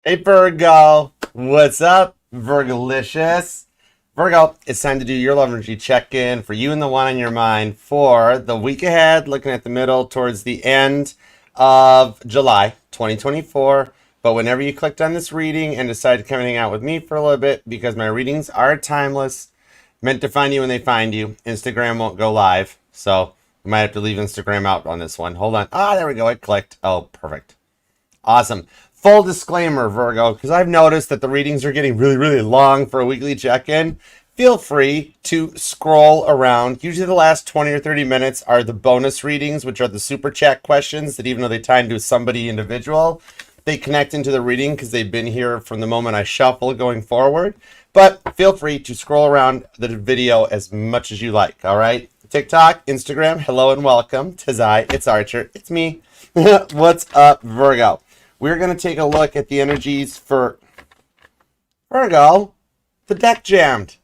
Hey Virgo, what's up, Virgolicious? Virgo, it's time to do your love energy check-in for you and the one on your mind for the week ahead, looking at the middle towards the end of July 2024. But whenever you clicked on this reading and decided to come hang out with me for a little bit, because my readings are timeless, meant to find you when they find you, Instagram won't go live, so we might have to leave Instagram out on this one. Hold on. There we go. It clicked. Oh, perfect. Awesome. Full disclaimer, Virgo, because I've noticed that the readings are getting really, really long for a weekly check-in. Feel free to scroll around. Usually the last 20 or 30 minutes are the bonus readings, which are the super chat questions that even though they tie into somebody individual, they connect into the reading because they've been here from the moment I shuffle going forward. But feel free to scroll around the video as much as you like, all right? TikTok, Instagram, hello and welcome. 'Tis I, it's Archer, it's me. What's up, Virgo? We're going to take a look at the energies for Virgo. The deck jammed.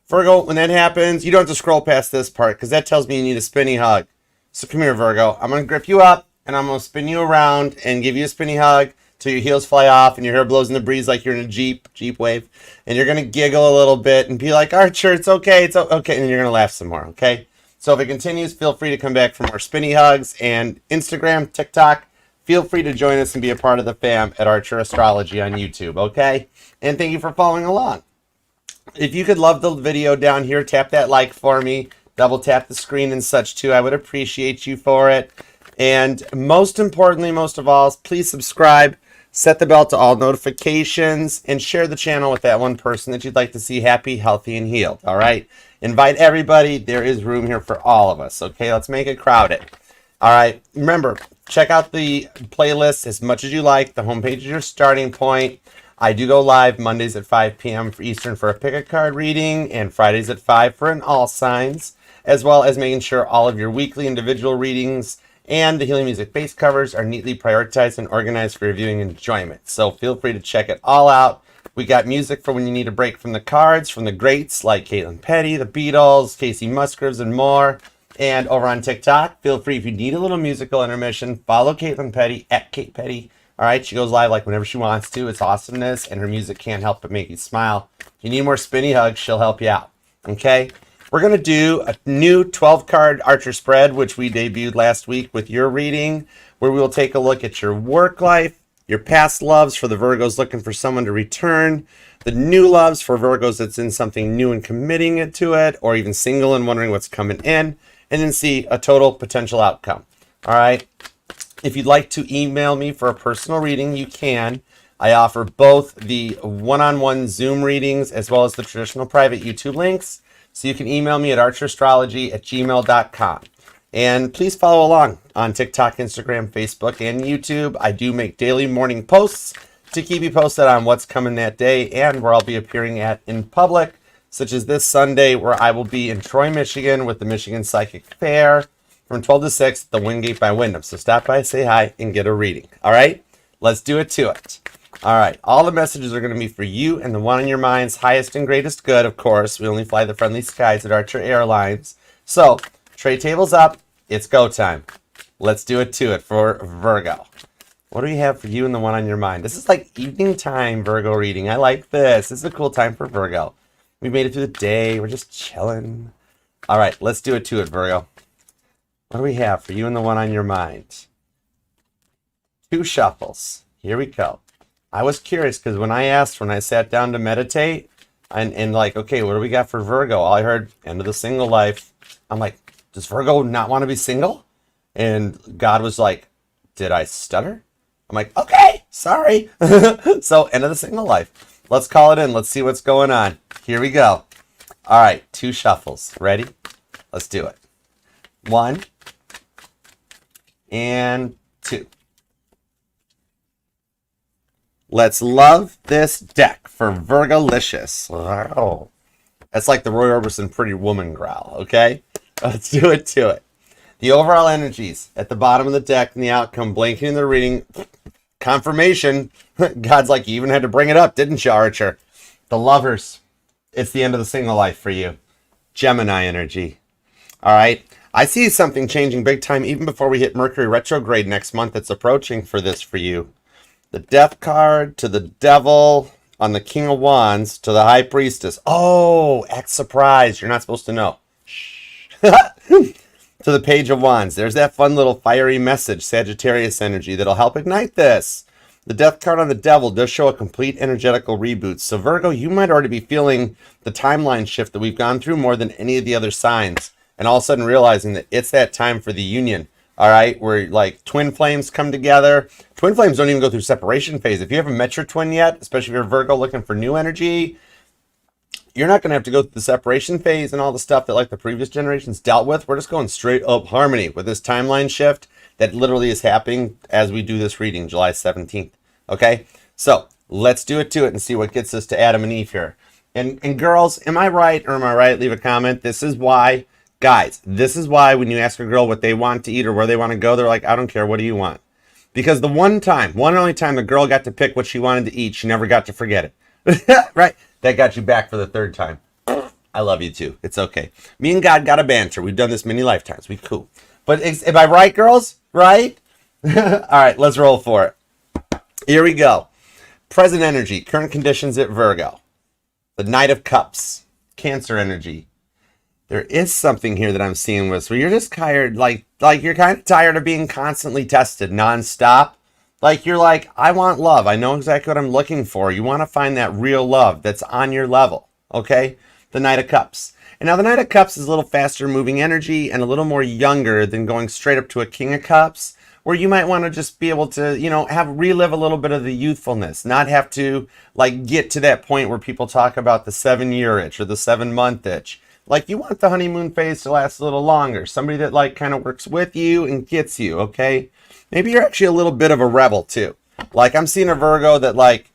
Virgo, when that happens, you don't have to scroll past this part because that tells me you need a spinny hug. So come here, Virgo. I'm going to grip you up and I'm going to spin you around and give you a spinny hug till your heels fly off and your hair blows in the breeze like you're in a Jeep wave. And you're going to giggle a little bit and be like, Archer, it's okay, it's okay. And you're going to laugh some more, okay? So if it continues, feel free to come back for more spinny hugs. And Instagram, TikTok, feel free to join us and be a part of the fam at Archer Astrology on YouTube, okay? And thank you for following along. If you could love the video down here, tap that like for me. Double tap the screen and such too. I would appreciate you for it. And most importantly, most of all, please subscribe, set the bell to all notifications, and share the channel with that one person that you'd like to see happy, healthy, and healed, all right? Invite everybody. There is room here for all of us, okay? Let's make it crowded. All right, remember, check out the playlist as much as you like. The homepage is your starting point. I do go live Mondays at 5 p.m. for Eastern for a pick-a-card reading and Fridays at 5 for an all signs, as well as making sure all of your weekly individual readings and the healing music base covers are neatly prioritized and organized for your viewing enjoyment. So feel free to check it all out. We got music for when you need a break from the cards, from the greats like Caitlin Petty, the Beatles, Casey Musgraves, and more. And over on TikTok, feel free, if you need a little musical intermission, follow Caitlin Petty at Kate Petty. All right, she goes live like whenever she wants to. It's awesomeness, and her music can't help but make you smile. If you need more spinny hugs, she'll help you out. Okay, we're going to do a new 12-card Archer spread, which we debuted last week with your reading, where we will take a look at your work life, your past loves for the Virgos looking for someone to return, the new loves for Virgos that's in something new and committing it to it, or even single and wondering what's coming in, and then see a total potential outcome. All right. If you'd like to email me for a personal reading, you can. I offer both the one-on-one Zoom readings as well as the traditional private YouTube links. So you can email me at archerastrology@gmail.com. And please follow along on TikTok, Instagram, Facebook, and YouTube. I do make daily morning posts to keep you posted on what's coming that day and where I'll be appearing at in public, such as this Sunday, where I will be in Troy, Michigan with the Michigan Psychic Fair from 12 to 6 at the Wingate by Wyndham. So stop by, say hi, and get a reading. All right? Let's do it to it. All right. All the messages are going to be for you and the one on your mind's highest and greatest good, of course. We only fly the friendly skies at Archer Airlines. So, tray tables up. It's go time. Let's do it to it for Virgo. What do we have for you and the one on your mind? This is like evening time Virgo reading. I like this. This is a cool time for Virgo. We made it through the day. We're just chilling. All right, let's do it to it, Virgo. What do we have for you and the one on your mind? 2 shuffles. Here we go. I was curious because when I sat down to meditate and like, okay, what do we got for Virgo? All I heard, end of the single life. I'm like, does Virgo not want to be single? And God was like, did I stutter? I'm like, okay, sorry. So, end of the single life. Let's call it in. Let's see what's going on. Here we go. All right, 2 shuffles. Ready? Let's do it. 1 and 2. Let's love this deck for Virgolicious. Wow. That's like the Roy Orbison Pretty Woman growl, okay? Let's do it to it. The overall energies at the bottom of the deck and the outcome blanking in the reading. Confirmation. God's like, you even had to bring it up, didn't you, Archer? The lovers. It's the end of the single life for you. Gemini energy. All right. I see something changing big time even before we hit Mercury retrograde next month. It's approaching for this for you. The Death card to the Devil on the King of Wands to the High Priestess. Oh, act surprised. You're not supposed to know. Shh. To the Page of Wands. There's that fun little fiery message, Sagittarius energy, that'll help ignite this. The Death card on the Devil does show a complete energetical reboot. So Virgo, you might already be feeling the timeline shift that we've gone through more than any of the other signs. And all of a sudden realizing that it's that time for the union. All right, where like twin flames come together. Twin flames don't even go through separation phase. If you haven't met your twin yet, especially if you're Virgo looking for new energy, you're not going to have to go through the separation phase and all the stuff that like the previous generations dealt with. We're just going straight up harmony with this timeline shift that literally is happening as we do this reading, July 17th. Okay, so let's do it to it and see what gets us to Adam and Eve here. And girls, am I right or am I right? Leave a comment. This is why, guys, this is why when you ask a girl what they want to eat or where they want to go, they're like, I don't care. What do you want? Because the one and only time the girl got to pick what she wanted to eat, she never got to forget it. Right? That got you back for the third time. I love you too. It's okay. Me and God got a banter. We've done this many lifetimes. We cool. But am I right, girls? Right? All right, let's roll for it. Here we go. Present energy, current conditions at Virgo. The Knight of Cups, Cancer energy. There is something here that I'm seeing with, so you're just tired, like you're kind of tired of being constantly tested nonstop. Like you're like, I want love. I know exactly what I'm looking for. You want to find that real love that's on your level. Okay? The Knight of Cups. And now the Knight of Cups is a little faster moving energy and a little more younger than going straight up to a King of Cups, where you might want to just be able to, relive a little bit of the youthfulness, not have to like get to that point where people talk about the 7-year itch or the 7-month itch. Like you want the honeymoon phase to last a little longer. Somebody that like kind of works with you and gets you, okay? Maybe you're actually a little bit of a rebel too. Like I'm seeing a Virgo that like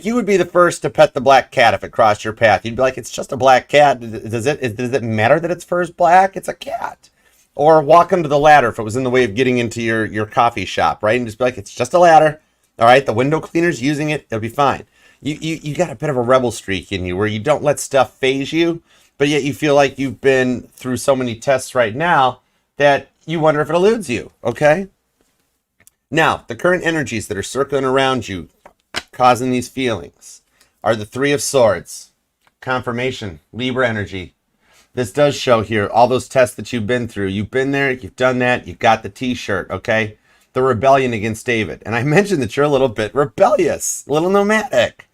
you would be the first to pet the black cat if it crossed your path. You'd be like, it's just a black cat. Does it matter that its fur is black? It's a cat. Or walk under the ladder if it was in the way of getting into your coffee shop, right? And just be like, it's just a ladder. All right, the window cleaner's using it. It'll be fine. You got a bit of a rebel streak in you where you don't let stuff phase you, but yet you feel like you've been through so many tests right now that you wonder if it eludes you, okay? Now, the current energies that are circling around you, causing these feelings, are the Three of Swords, confirmation, Libra energy. This does show here all those tests that you've been through. You've been there, you've done that, you've got the t-shirt, okay? The rebellion against David. And I mentioned that you're a little bit rebellious, a little nomadic.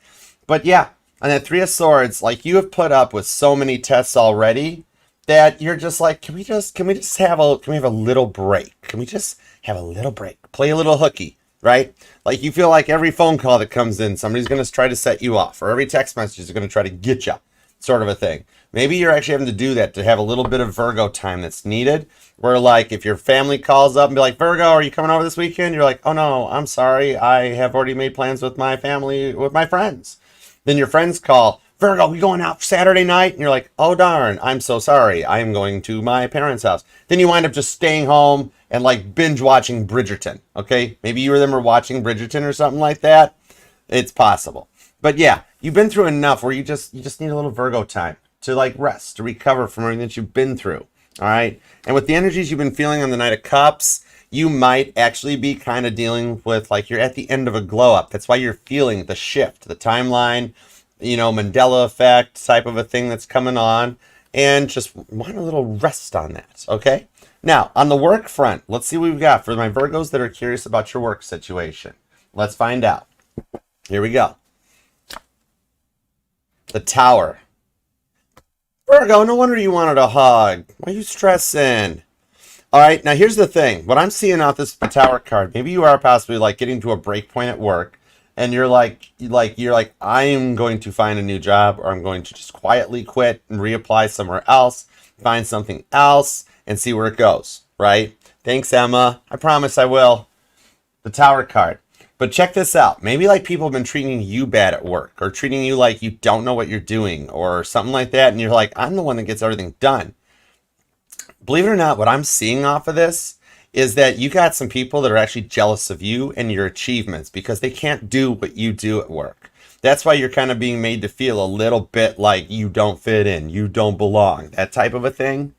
But yeah, on that Three of Swords, like you have put up with so many tests already that you're just like, can we have a little break? Can we just have a little break? Play a little hooky, right? Like you feel like every phone call that comes in, somebody's going to try to set you off, or every text message is going to try to get you, sort of a thing. Maybe you're actually having to do that to have a little bit of Virgo time that's needed, where like if your family calls up and be like, Virgo, are you coming over this weekend? You're like, oh no, I'm sorry. I have already made plans with my family, with my friends. Then your friends call, Virgo, we going out Saturday night? And you're like, oh darn, I'm so sorry. I am going to my parents' house. Then you wind up just staying home and like binge watching Bridgerton, okay? Maybe you or them are watching Bridgerton or something like that. It's possible. But yeah, you've been through enough where you just need a little Virgo time to like rest, to recover from everything that you've been through, all right? And with the energies you've been feeling on the Knight of Cups, you might actually be kind of dealing with like you're at the end of a glow up. That's why you're feeling the shift, the timeline, Mandela effect type of a thing that's coming on, and just want a little rest on that, okay? Now, on the work front, let's see what we've got for my Virgos that are curious about your work situation. Let's find out. Here we go. The Tower. Virgo, no wonder you wanted a hug. Why are you stressing? All right, now here's the thing. What I'm seeing off this Tower card, maybe you are possibly like getting to a break point at work, and you're like, I'm going to find a new job, or I'm going to just quietly quit and reapply somewhere else, find something else, and see where it goes, right? Thanks, Emma. I promise I will. The Tower card. But check this out. Maybe like people have been treating you bad at work, or treating you like you don't know what you're doing, or something like that, and you're like, I'm the one that gets everything done. Believe it or not, what I'm seeing off of this is that you got some people that are actually jealous of you and your achievements because they can't do what you do at work. That's why you're kind of being made to feel a little bit like you don't fit in, you don't belong, that type of a thing.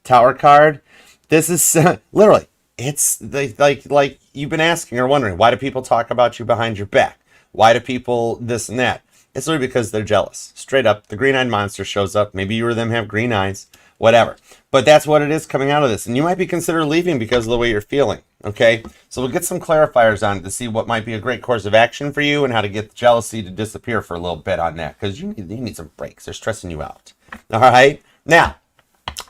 Tower card. This is literally, it's like you've been asking or wondering, why do people talk about you behind your back? Why do people this and that? It's literally because they're jealous. Straight up, the green-eyed monster shows up. Maybe you or them have green eyes, whatever. But that's what it is coming out of this. And you might be considering leaving because of the way you're feeling, okay? So we'll get some clarifiers on it to see what might be a great course of action for you and how to get the jealousy to disappear for a little bit on that, because you need some breaks. They're stressing you out. All right? Now,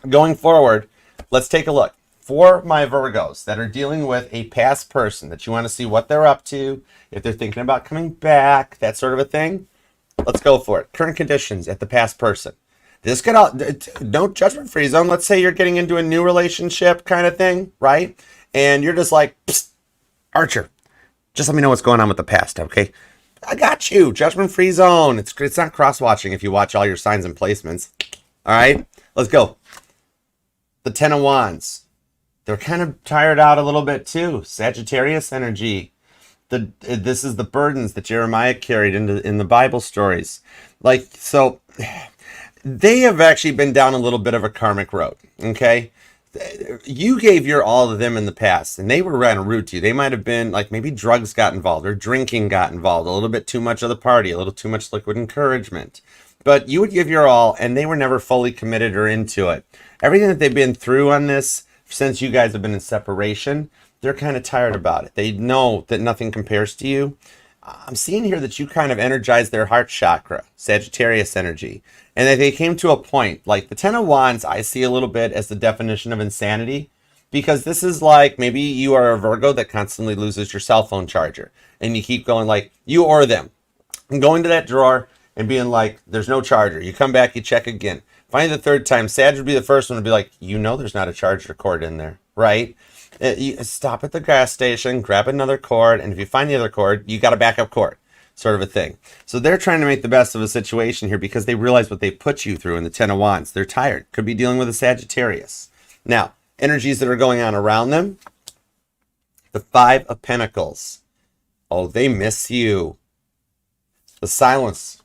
going forward, let's take a look. For my Virgos that are dealing with a past person that you want to see what they're up to, if they're thinking about coming back, that sort of a thing, let's go for it. Current conditions at the past person. This could all, no judgment free zone. Let's say you're getting into a new relationship kind of thing, right? And you're just like, Archer, just let me know what's going on with the past, okay? I got you. Judgment free zone. It's not cross watching if you watch all your signs and placements. All right, let's go. The Ten of Wands. They're kind of tired out a little bit too. Sagittarius energy. This is the burdens that Jeremiah carried in the Bible stories. Like, so they have actually been down a little bit of a karmic road, okay? You gave your all to them in the past, and they were right en route to you. They might have been, like, maybe drugs got involved, or drinking got involved, a little bit too much of the party, a little too much liquid encouragement. But you would give your all, and they were never fully committed or into it. Everything that they've been through on this, since you guys have been in separation, they're kind of tired about it. They know that nothing compares to you. I'm seeing here that you kind of energized their heart chakra, Sagittarius energy, and that they came to a point, like the Ten of Wands, I see a little bit as the definition of insanity, because this is like, maybe you are a Virgo that constantly loses your cell phone charger, and you keep going like, you or them, and going to that drawer and being like, there's no charger. You come back, you check again. Finally, the third time, Sag would be the first one to be like, you know there's not a charger cord in there, right? You stop at the gas station, grab another cord, and if you find the other cord, you got a backup cord, sort of a thing. So they're trying to make the best of a situation here because they realize what they put you through in the Ten of Wands. They're tired. Could be dealing with a Sagittarius. Now, energies that are going on around them, the Five of Pentacles. Oh, they miss you. The silence.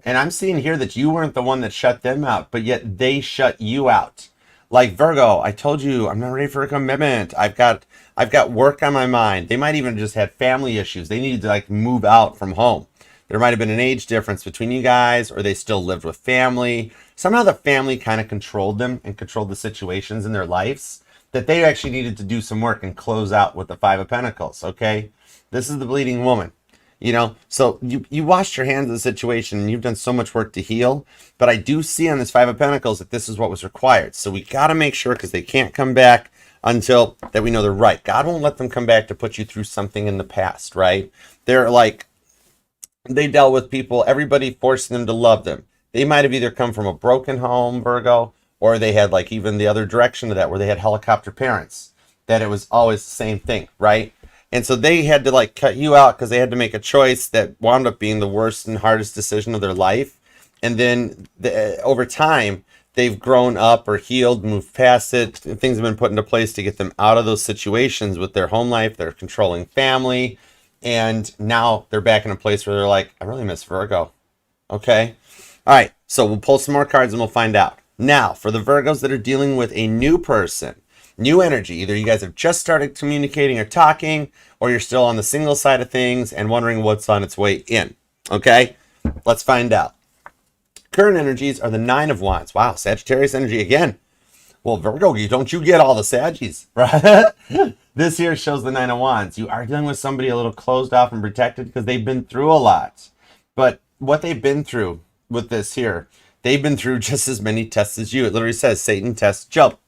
And I'm seeing here that you weren't the one that shut them out, but yet they shut you out. Like Virgo, I told you I'm not ready for a commitment. I've got work on my mind. They might even just had family issues. They needed to like move out from home. There might have been an age difference between you guys, or they still lived with family. Somehow the family kind of controlled them and controlled the situations in their lives, that they actually needed to do some work and close out with the Five of Pentacles, okay? This is the bleeding woman. You know, so you washed your hands of the situation and you've done so much work to heal. But I do see on this Five of Pentacles that this is what was required. So we got to make sure, because they can't come back until that we know they're right. God won't let them come back to put you through something in the past, right? They're like, they dealt with people, everybody forcing them to love them. They might have either come from a broken home, Virgo, or they had like even the other direction of that, where they had helicopter parents, that it was always the same thing, right? And so they had to like cut you out because they had to make a choice that wound up being the worst and hardest decision of their life. And then over time, they've grown up or healed, moved past it. Things have been put into place to get them out of those situations with their home life, their controlling family. And now they're back in a place where they're like, I really miss Virgo. Okay. All right. So we'll pull some more cards and we'll find out. Now, for the Virgos that are dealing with a new person, new energy, either you guys have just started communicating or talking, or you're still on the single side of things and wondering what's on its way in. Okay, let's find out. Current energies are the Nine of Wands. Wow, Sagittarius energy again. Well, Virgo, don't you get all the Saggies, right? This here shows the Nine of Wands. You are dealing with somebody a little closed off and protected because they've been through a lot. But what they've been through with this here, they've been through just as many tests as you. It literally says Satan tests Job.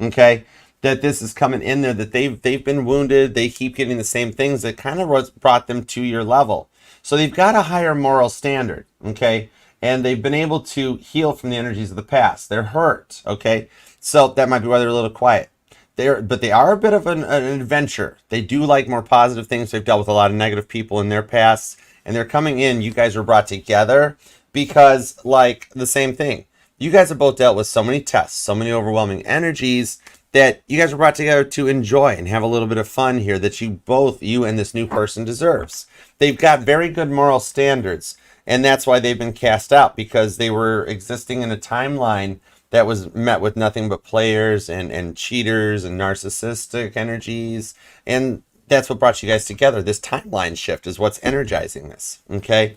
Okay, that this is coming in there, that they've been wounded. They keep getting the same things that kind of brought them to your level. So they've got a higher moral standard, okay? And they've been able to heal from the energies of the past. They're hurt, okay? So that might be why they're a little quiet. But they are a bit of an adventure. They do like more positive things. They've dealt with a lot of negative people in their past. And they're coming in. You guys were brought together because, like, the same thing. You guys have both dealt with so many tests, so many overwhelming energies, that you guys were brought together to enjoy and have a little bit of fun here that you and this new person deserves. They've got very good moral standards, and that's why they've been cast out, because they were existing in a timeline that was met with nothing but players and cheaters and narcissistic energies. And that's what brought you guys together. This timeline shift is what's energizing this, okay?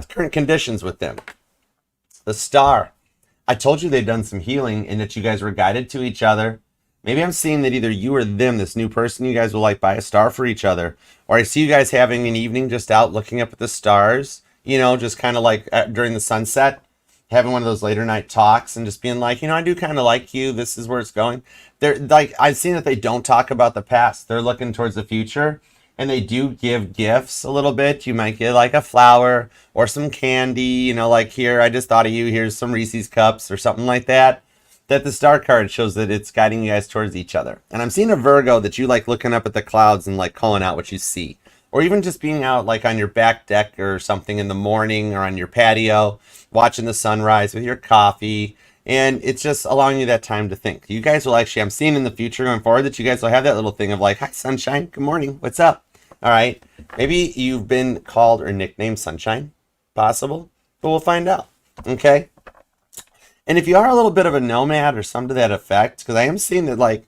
Current conditions with them. The Star. I told you they'd done some healing and that you guys were guided to each other. Maybe I'm seeing that either you or them, this new person, you guys will like buy a star for each other. Or I see you guys having an evening just out looking up at the stars, you know, just kind of like during the sunset, having one of those later night talks and just being like, you know, I do kind of like you. This is where it's going. They're like, I've seen that they don't talk about the past. They're looking towards the future, and they do give gifts a little bit. You might get like a flower or some candy, you know, like here, I just thought of you. Here's some Reese's cups or something like that. That the star card shows that it's guiding you guys towards each other. And I'm seeing a Virgo that you like looking up at the clouds and like calling out what you see. Or even just being out like on your back deck or something in the morning or on your patio, watching the sunrise with your coffee. And it's just allowing you that time to think. You guys will actually, I'm seeing in the future going forward that you guys will have that little thing of like, hi, sunshine, good morning, what's up? All right. Maybe you've been called or nicknamed Sunshine. Possible. But we'll find out. Okay. And if you are a little bit of a nomad or something to that effect, because I am seeing that like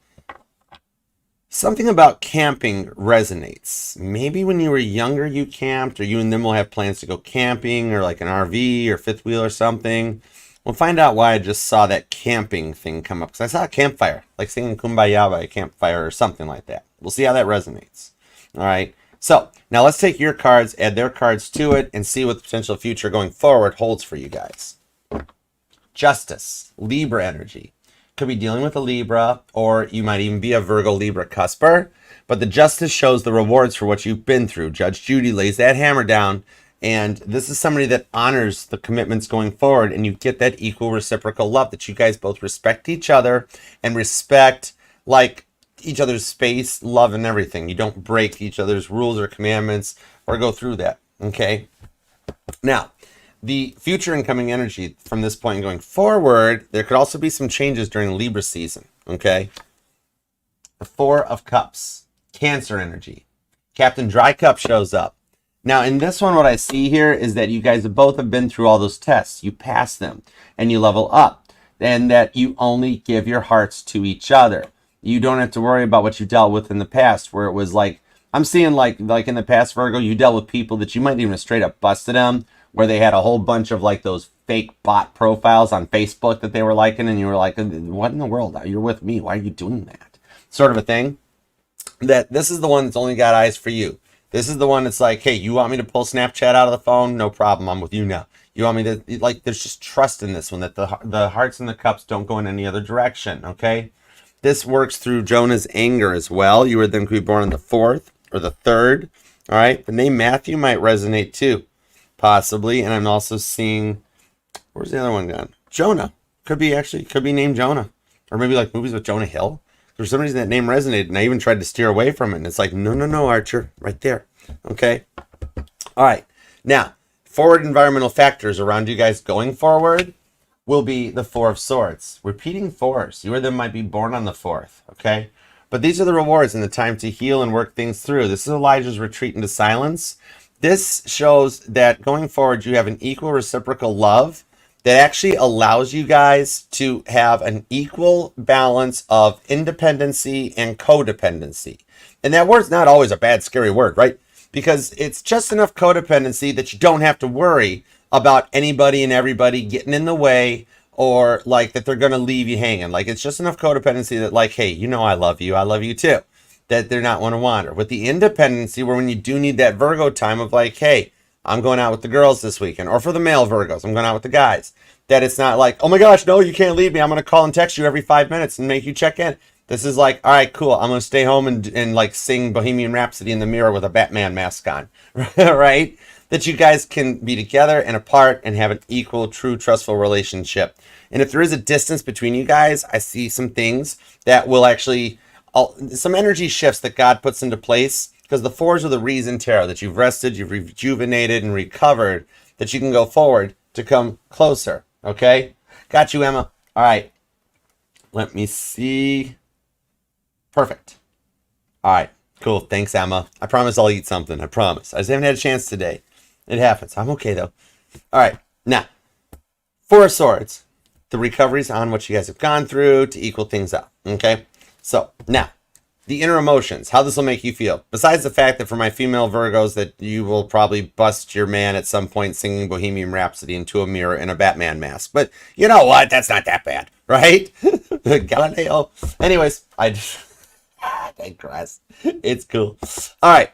something about camping resonates. Maybe when you were younger you camped, or you and them will have plans to go camping or like an RV or fifth wheel or something. We'll find out why I just saw that camping thing come up. Because I saw a campfire, like singing Kumbaya by a campfire or something like that. We'll see how that resonates. All right. So now let's take your cards, add their cards to it, and see what the potential future going forward holds for you guys. Justice, Libra energy. Could be dealing with a Libra, or you might even be a Virgo Libra cusper. But the Justice shows the rewards for what you've been through. Judge Judy lays that hammer down, and this is somebody that honors the commitments going forward, and you get that equal reciprocal love that you guys both respect each other and respect like each other's space, love, and everything. You don't break each other's rules or commandments or go through that. Okay. Now, the future incoming energy from this point going forward, there could also be some changes during Libra season, okay? The Four of Cups, Cancer energy. Captain Dry Cup shows up. Now, in this one, what I see here is that you guys both have been through all those tests. You pass them, and you level up, and that you only give your hearts to each other. You don't have to worry about what you dealt with in the past, where it was like, I'm seeing like in the past, Virgo, you dealt with people that you might even have straight up busted them, where they had a whole bunch of like those fake bot profiles on Facebook that they were liking, and you were like, what in the world? You're with me. Why are you doing that? Sort of a thing. That this is the one that's only got eyes for you. This is the one that's like, hey, you want me to pull Snapchat out of the phone? No problem. I'm with you now. You want me to, like, there's just trust in this one, that the hearts and the cups don't go in any other direction, okay? This works through Jonah's anger as well. You were then could be born on the 4th or the 3rd, all right? The name Matthew might resonate too. Possibly, and I'm also seeing, where's the other one gone? Jonah. Could be named Jonah. Or maybe like movies with Jonah Hill. For some reason that name resonated, and I even tried to steer away from it. And it's like, no, Archer, right there. Okay? All right. Now, forward environmental factors around you guys going forward will be the 4 of Swords. Repeating 4s. You or them might be born on the 4th. Okay? But these are the rewards and the time to heal and work things through. This is Elijah's retreat into silence. This shows that going forward, you have an equal reciprocal love that actually allows you guys to have an equal balance of independency and codependency. And that word's not always a bad, scary word, right? Because it's just enough codependency that you don't have to worry about anybody and everybody getting in the way, or like that they're going to leave you hanging. Like, it's just enough codependency that like, hey, you know I love you too. That they're not want to wander. With the independency, where when you do need that Virgo time of like, hey, I'm going out with the girls this weekend, or for the male Virgos, I'm going out with the guys, that it's not like, oh my gosh, no, you can't leave me. I'm going to call and text you every 5 minutes and make you check in. This is like, all right, cool. I'm going to stay home and like sing Bohemian Rhapsody in the mirror with a Batman mask on, right? That you guys can be together and apart and have an equal, true, trustful relationship. And if there is a distance between you guys, I see some things that will actually, some energy shifts that God puts into place, because the 4s are the reason tarot, that you've rested, you've rejuvenated and recovered, that you can go forward to come closer. Okay? Got you, Emma. All right. Let me see. Perfect. All right. Cool. Thanks, Emma. I promise I'll eat something. I promise. I just haven't had a chance today. It happens. I'm okay, though. All right. Now, 4 of Swords. The recovery's on what you guys have gone through to equal things up. Okay? So, now, the inner emotions, how this will make you feel. Besides the fact that for my female Virgos that you will probably bust your man at some point singing Bohemian Rhapsody into a mirror in a Batman mask. But you know what? That's not that bad, right? Galileo. Anyways, I just digress. It's cool. All right.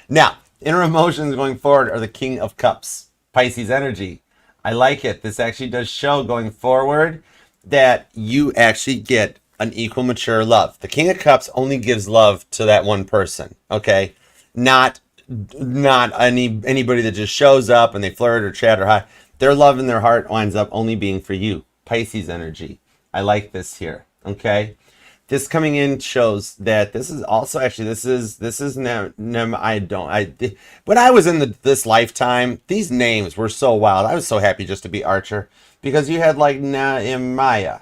Now, inner emotions going forward are the King of Cups, Pisces energy. I like it. This actually does show going forward that you actually get an equal mature love. The King of Cups only gives love to that one person, okay? Not anybody that just shows up and they flirt or chat or hi. Their love in their heart winds up only being for you. Pisces energy. I like this here, okay? This coming in shows that this is also actually when I was in this lifetime, these names were so wild. I was so happy just to be Archer because you had like Nehemiah,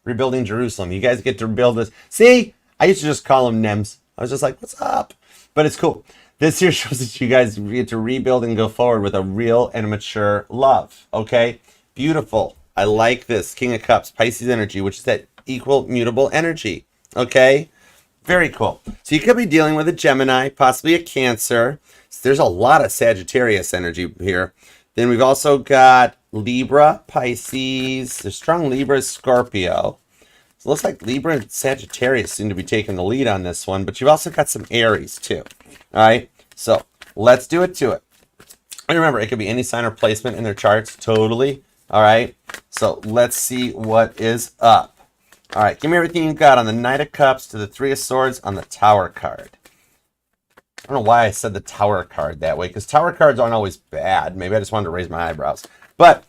rebuilding Jerusalem. You guys get to rebuild this. See, I used to just call them Nems. I was just like, what's up? But it's cool. This here shows that you guys get to rebuild and go forward with a real and mature love. Okay, beautiful. I like this. King of Cups, Pisces energy, which is that equal mutable energy. Okay, very cool. So you could be dealing with a Gemini, possibly a Cancer. So there's a lot of Sagittarius energy here. Then we've also got Libra, Pisces. There's strong Libra, Scorpio. So it looks like Libra and Sagittarius seem to be taking the lead on this one, but you've also got some Aries too. All right, so let's do it to it. And remember, it could be any sign or placement in their charts, totally. All right, so let's see what is up. All right, give me everything you got on the Knight of Cups to the Three of Swords on the Tower card. I don't know why I said the Tower card that way, because Tower cards aren't always bad. Maybe I just wanted to raise my eyebrows. But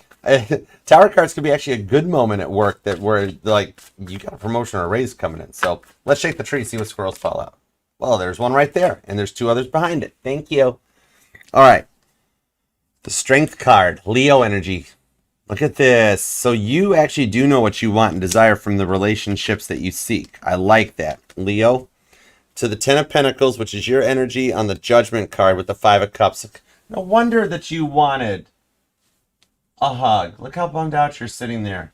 Tower cards could be actually a good moment at work where like you got a promotion or a raise coming in. So let's shake the tree, see what squirrels fall out. Well, there's one right there, and there's two others behind it. Thank you. All right, the Strength card, Leo energy. Look at this. So you actually do know what you want and desire from the relationships that you seek. I like that. Leo. To the Ten of Pentacles, which is your energy on the Judgment card with the Five of Cups. No wonder that you wanted a hug. Look how bummed out you're sitting there.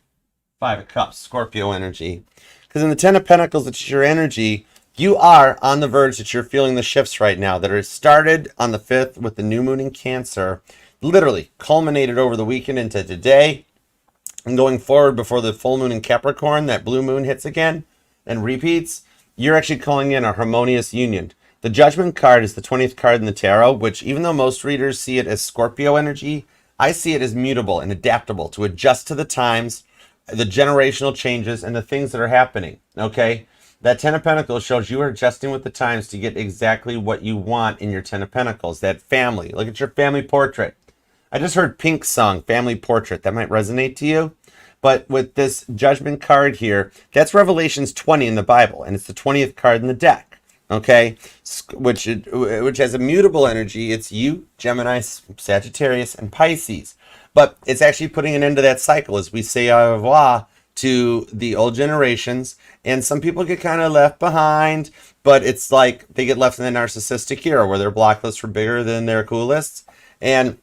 Five of Cups, Scorpio energy. Because in the Ten of Pentacles, which is your energy, you are on the verge that you're feeling the shifts right now that are started on the 5th with the new moon in Cancer. Literally culminated over the weekend into today and going forward before the full moon in Capricorn, that blue moon hits again and repeats. You're actually calling in a harmonious union. The Judgment card is the 20th card in the tarot, which even though most readers see it as Scorpio energy, I see it as mutable and adaptable to adjust to the times, the generational changes, and the things that are happening. Okay? That Ten of Pentacles shows you are adjusting with the times to get exactly what you want in your Ten of Pentacles. That family. Look at your family portrait. I just heard Pink's song, Family Portrait. That might resonate to you. But with this Judgment card here, that's Revelations 20 in the Bible, and it's the 20th card in the deck, okay? Which has a mutable energy. It's you, Gemini, Sagittarius, and Pisces. But it's actually putting an end to that cycle as we say au revoir to the old generations. And some people get kind of left behind, but it's like they get left in the narcissistic era where their block lists were bigger than their cool lists. And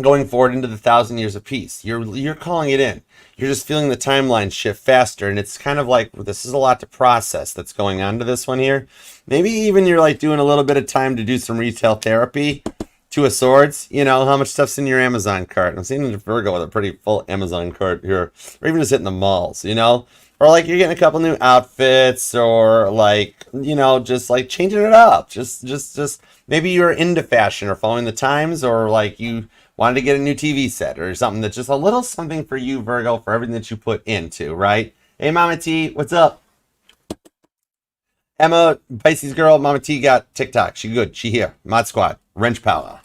going forward into the 1,000 years of peace, you're calling it in. You're just feeling the timeline shift faster, and it's kind of like this is a lot to process that's going on to this one here. Maybe even you're like doing a little bit of time to do some retail therapy. Two of Swords, you know, how much stuff's in your Amazon cart? I'm seeing a Virgo with a pretty full Amazon cart here, or even just hitting the malls, you know, or like you're getting a couple new outfits, or like, you know, just like changing it up. Just maybe you're into fashion or following the times, or like you wanted to get a new TV set or something that's just a little something for you, Virgo, for everything that you put into, right? Hey, Mama T, what's up? Emma, Pisces girl, Mama T got TikTok. She good. She here. Mod Squad. Wrench power.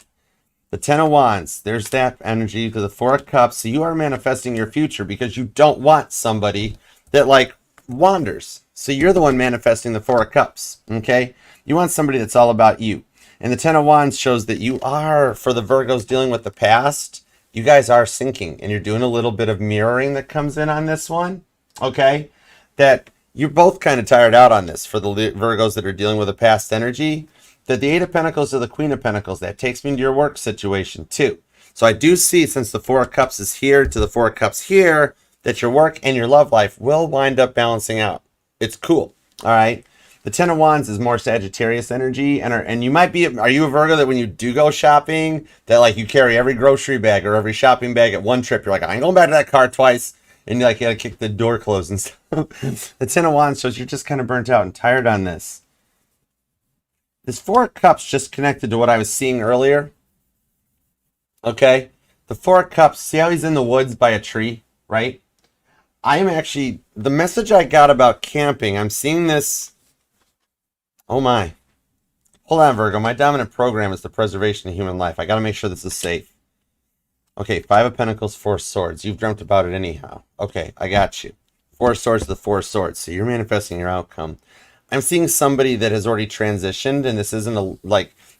The Ten of Wands. There's that energy to the Four of Cups. So you are manifesting your future because you don't want somebody that like wanders. So you're the one manifesting the Four of Cups, okay? You want somebody that's all about you. And the Ten of Wands shows that you are, for the Virgos dealing with the past, you guys are syncing, and you're doing a little bit of mirroring that comes in on this one, okay? That you're both kind of tired out on this for the Virgos that are dealing with a past energy. That the Eight of Pentacles to the Queen of Pentacles, that takes me into your work situation too. So I do see, since the Four of Cups is here to the Four of Cups here, that your work and your love life will wind up balancing out. It's cool, All right. The Ten of Wands is more Sagittarius energy, and you might be. Are you a Virgo that when you do go shopping, that like you carry every grocery bag or every shopping bag at one trip? You're like, I ain't going back to that car twice, and you gotta kick the door closed and stuff. The Ten of Wands shows you're just kind of burnt out and tired on this. This Four of Cups just connected to what I was seeing earlier. Okay, the Four of Cups. See how he's in the woods by a tree, right? I'm actually the message I got about camping. I'm seeing this. Oh my. Hold on, Virgo. My dominant program is the preservation of human life. I got to make sure this is safe. Okay, Five of Pentacles, Four of Swords. You've dreamt about it anyhow. Okay, I got you. Four of Swords, the Four of Swords. So you're manifesting your outcome. I'm seeing somebody that has already transitioned, and this isn't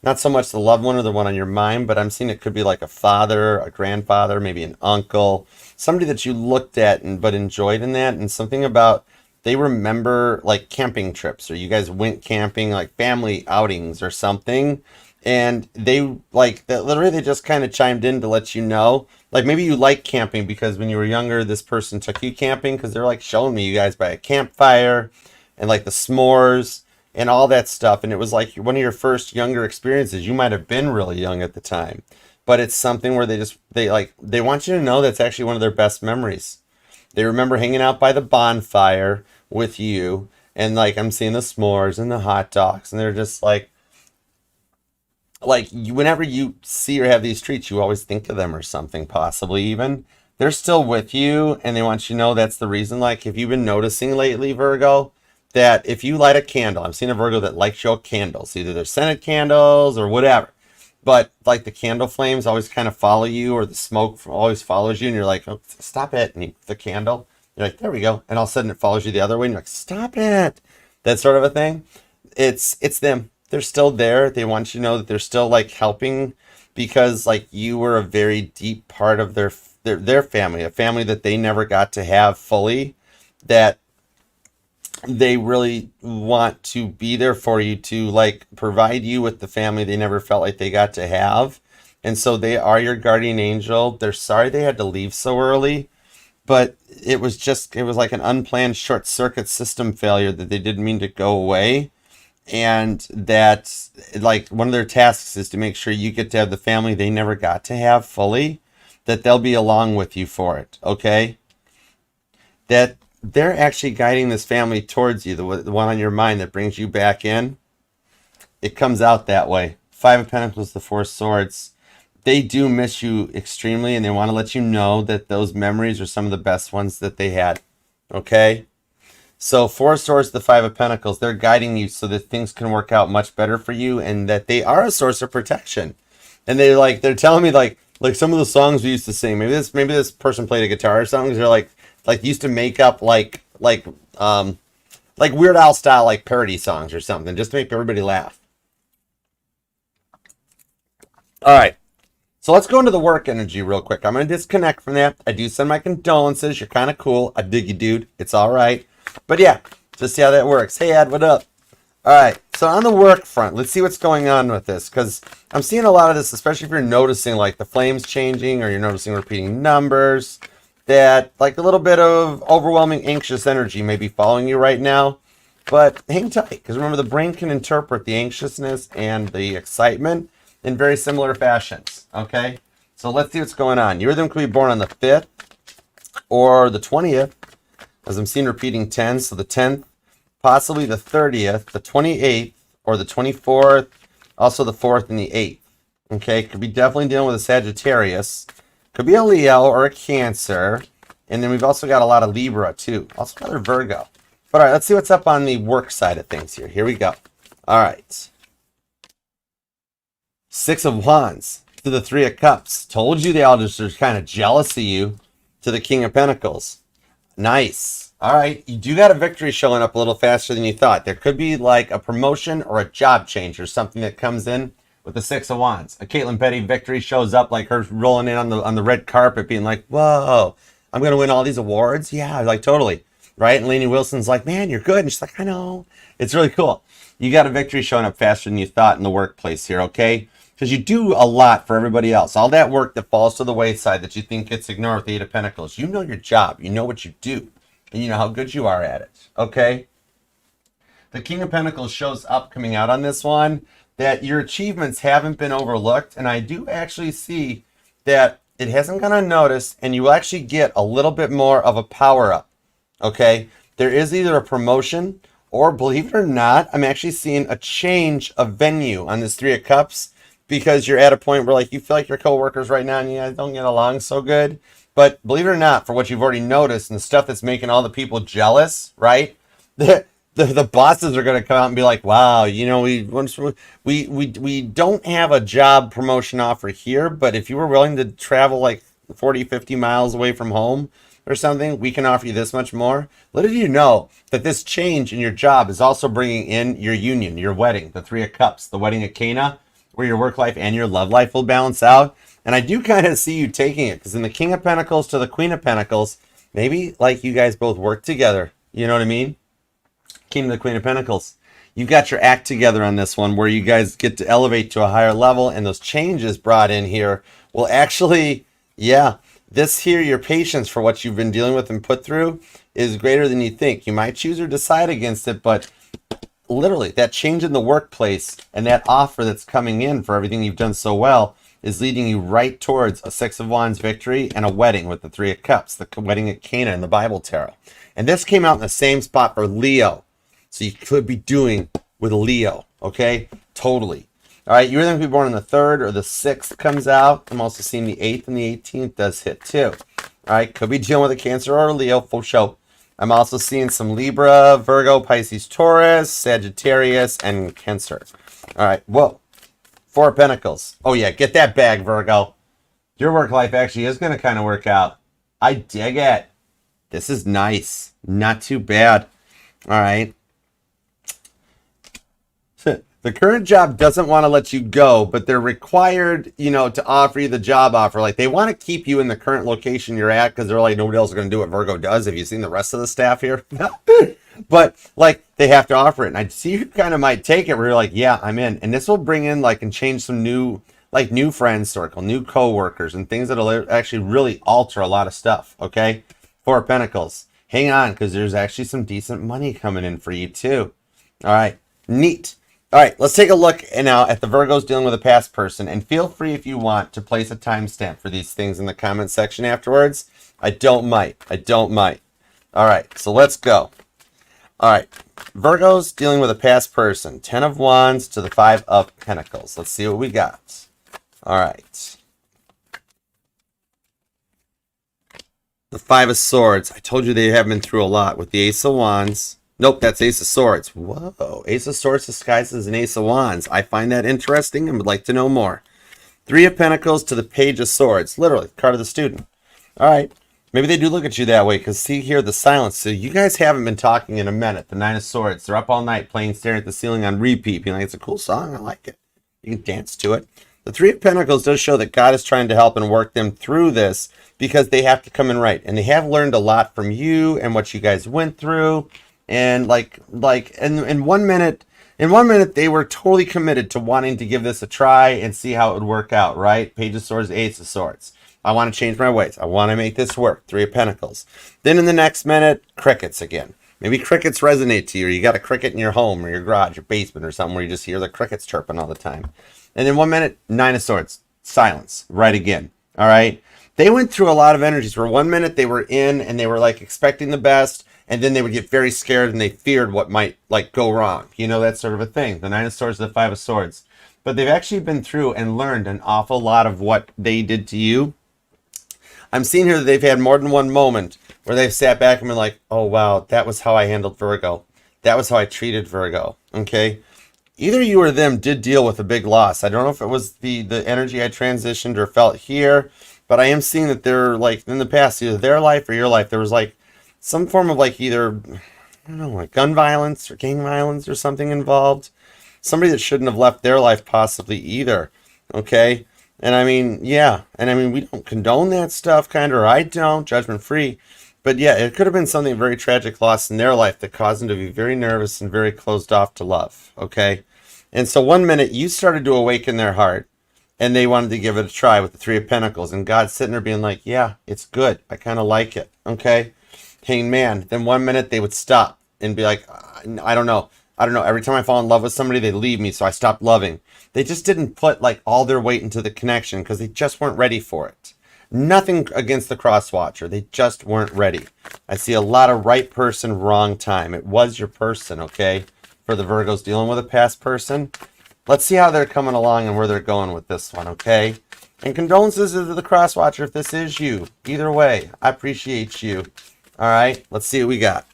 not so much the loved one or the one on your mind, but I'm seeing it could be like a father, a grandfather, maybe an uncle, somebody that you looked at but enjoyed in that, and something about they remember like camping trips, or you guys went camping, like family outings or something, and they like that literally they just kind of chimed in to let you know, like maybe you like camping because when you were younger this person took you camping, because they're like showing me you guys by a campfire and like the s'mores and all that stuff, and it was like one of your first younger experiences. You might have been really young at the time, but it's something where they want you to know that's actually one of their best memories. They remember hanging out by the bonfire with you, and like I'm seeing the s'mores and the hot dogs, and they're just like whenever you see or have these treats, you always think of them or something, possibly even. They're still with you, and they want you to know that's the reason. Like if you've been noticing lately, Virgo, that if you light a candle, I'm seeing a Virgo that likes your candles, either they're scented candles or whatever, but like the candle flames always kind of follow you, or the smoke always follows you, and you're like, oh, stop it, and the candle, you're like, there we go, and all of a sudden it follows you the other way, and you're like, stop it, that sort of a thing. It's them. They're still there. They want you to know that they're still like helping, because like you were a very deep part of their family, a family that they never got to have fully, that they really want to be there for you, to like provide you with the family they never felt like they got to have. And so they are your guardian angel. They're sorry they had to leave so early, but it was like an unplanned short circuit system failure, that they didn't mean to go away. And that like one of their tasks is to make sure you get to have the family they never got to have fully, that they'll be along with you for it. Okay. That they're actually guiding this family towards you, the one on your mind that brings you back in. It comes out that way. Five of Pentacles, the Four of Swords. They do miss you extremely, and they want to let you know that those memories are some of the best ones that they had. Okay? So Four of Swords, the Five of Pentacles, they're guiding you so that things can work out much better for you, and that they are a source of protection. And they're telling me like some of the songs we used to sing. Maybe this person played a guitar or something. They're like used to make up like Weird Al style like parody songs or something, just to make everybody laugh. All right, so let's go into the work energy real quick. I'm gonna disconnect from that. I do send my condolences. You're kind of cool. I dig you, dude. It's all right. But yeah, just see how that works. Hey, Ad, what up? All right, so on the work front, let's see what's going on with this, because I'm seeing a lot of this, especially if you're noticing like the flames changing, or you're noticing repeating numbers, that like a little bit of overwhelming anxious energy may be following you right now. But hang tight, because remember, the brain can interpret the anxiousness and the excitement in very similar fashions. Okay, so let's see what's going on. You or them could be born on the 5th or the 20th, as I'm seeing repeating 10. So the 10th, possibly the 30th, the 28th, or the 24th, also the 4th and the 8th. Okay, could be definitely dealing with a Sagittarius. Could be a Leo or a Cancer. And then we've also got a lot of Libra too. Also another Virgo. But all right, let's see what's up on the work side of things here. Here we go. All right. Six of Wands to the Three of Cups. Told you they all just are kind of jealous of you, to the King of Pentacles. Nice. All right. You do got a victory showing up a little faster than you thought. There could be like a promotion or a job change or something that comes in with the Six of Wands. A Caitlin Petty victory shows up, like her rolling in on the red carpet, being like, whoa, I'm going to win all these awards? Yeah, like totally. Right? And Lainey Wilson's like, man, you're good. And she's like, I know. It's really cool. You got a victory showing up faster than you thought in the workplace here, okay? Because you do a lot for everybody else. All that work that falls to the wayside that you think gets ignored with the Eight of Pentacles. You know your job. You know what you do. And you know how good you are at it, okay? the King of Pentacles shows up coming out on this one, that your achievements haven't been overlooked. And I do actually see that it hasn't gone unnoticed, and you will actually get a little bit more of a power up. Okay, there is either a promotion or, believe it or not, I'm actually seeing a change of venue on this Three of Cups, because you're at a point where like you feel like your coworkers right now and you guys don't get along so good. But believe it or not, for what you've already noticed and the stuff that's making all the people jealous, right? The bosses are going to come out and be like, wow, you know, we don't have a job promotion offer here, but if you were willing to travel like 40, 50 miles away from home or something, we can offer you this much more. Little do you know that this change in your job is also bringing in your union, your wedding, the Three of Cups, the wedding at Cana, where your work life and your love life will balance out. And I do kind of see you taking it, because in the King of Pentacles to the Queen of Pentacles, maybe like you guys both work together. You know what I mean? King to the Queen of Pentacles. You've got your act together on this one, where you guys get to elevate to a higher level, and those changes brought in here will actually, yeah, this here, your patience for what you've been dealing with and put through is greater than you think. You might choose or decide against it, but literally that change in the workplace and that offer that's coming in for everything you've done so well is leading you right towards a Six of Wands victory and a wedding with the Three of Cups, the wedding at Cana in the Bible Tarot. And this came out in the same spot for Leo. So you could be doing with Leo, okay? Totally. All right, you're going to be born on the 3rd or the 6th comes out. I'm also seeing the 8th and the 18th does hit too. All right, could be dealing with a Cancer or a Leo, for sure. I'm also seeing some Libra, Virgo, Pisces, Taurus, Sagittarius, and Cancer. All right, whoa. 4 of Pentacles. Oh yeah, get that bag, Virgo. Your work life actually is going to kind of work out. I dig it. This is nice. Not too bad. All right. The current job doesn't want to let you go, but they're required, you know, to offer you the job offer. Like, they want to keep you in the current location you're at, because they're like, nobody else is going to do what Virgo does. Have you seen the rest of the staff here? But, like, they have to offer it. And I see you kind of might take it where you're like, yeah, I'm in. And this will bring in, like, and change some new, like, new friend circle, new co-workers, and things that'll actually really alter a lot of stuff, okay? 4 of Pentacles. Hang on, because there's actually some decent money coming in for you, too. All right. Neat. All right, let's take a look now at the Virgos dealing with a past person, and feel free if you want to place a timestamp for these things in the comment section afterwards. I don't mind. All right, so let's go. All right, Virgos dealing with a past person. 10 of Wands to the 5 of Pentacles. Let's see what we got. All right. The 5 of Swords. I told you they have been through a lot with the Ace of Wands. Nope, that's Ace of Swords. Whoa, Ace of Swords disguised as an Ace of Wands. I find that interesting and would like to know more. 3 of Pentacles to the Page of Swords. Literally, card of the student. All right, maybe they do look at you that way, because see here, the silence. So you guys haven't been talking in a minute. The 9 of Swords. They're up all night playing Staring at the Ceiling on repeat. Being like, it's a cool song. I like it. You can dance to it. The 3 of Pentacles does show that God is trying to help and work them through this, because they have to come in right. And they have learned a lot from you and what you guys went through. And in 1 minute they were totally committed to wanting to give this a try and see how it would work out, right? Page of Swords, Ace of Swords. I want to change my ways. I want to make this work. 3 of Pentacles. Then in the next minute, crickets again. Maybe crickets resonate to you, or you got a cricket in your home or your garage, your basement or something, where you just hear the crickets chirping all the time. And in 1 minute, 9 of Swords. Silence. Right again. All right? They went through a lot of energies where 1 minute they were in and they were like expecting the best, and then they would get very scared and they feared what might like go wrong. You know, that sort of a thing. The 9 of Swords, the 5 of Swords. But they've actually been through and learned an awful lot of what they did to you. I'm seeing here that they've had more than one moment where they've sat back and been like, oh, wow, that was how I handled Virgo. That was how I treated Virgo. Okay? Either you or them did deal with a big loss. I don't know if it was the energy I transitioned or felt here, but I am seeing that they're like in the past, either their life or your life, there was like some form of like either, I don't know, like gun violence or gang violence or something involved. Somebody that shouldn't have left their life possibly either. Okay? And I mean, yeah. And I mean, we don't condone that stuff, kind of, or I don't, judgment free. But yeah, it could have been something very tragic loss in their life that caused them to be very nervous and very closed off to love. Okay? And so 1 minute you started to awaken their heart and they wanted to give it a try with the 3 of Pentacles. And God's sitting there being like, yeah, it's good. I kind of like it. Okay? Hanged Man. Then 1 minute they would stop and be like, I don't know. I don't know, every time I fall in love with somebody, they leave me, so I stopped loving. They just didn't put like all their weight into the connection because they just weren't ready for it. Nothing against the cross watcher. They just weren't ready. I see a lot of right person, wrong time. It was your person, okay? For the Virgos dealing with a past person. Let's see how they're coming along and where they're going with this one, okay? And condolences to the cross watcher if this is you. Either way, I appreciate you. All right, let's see what we got.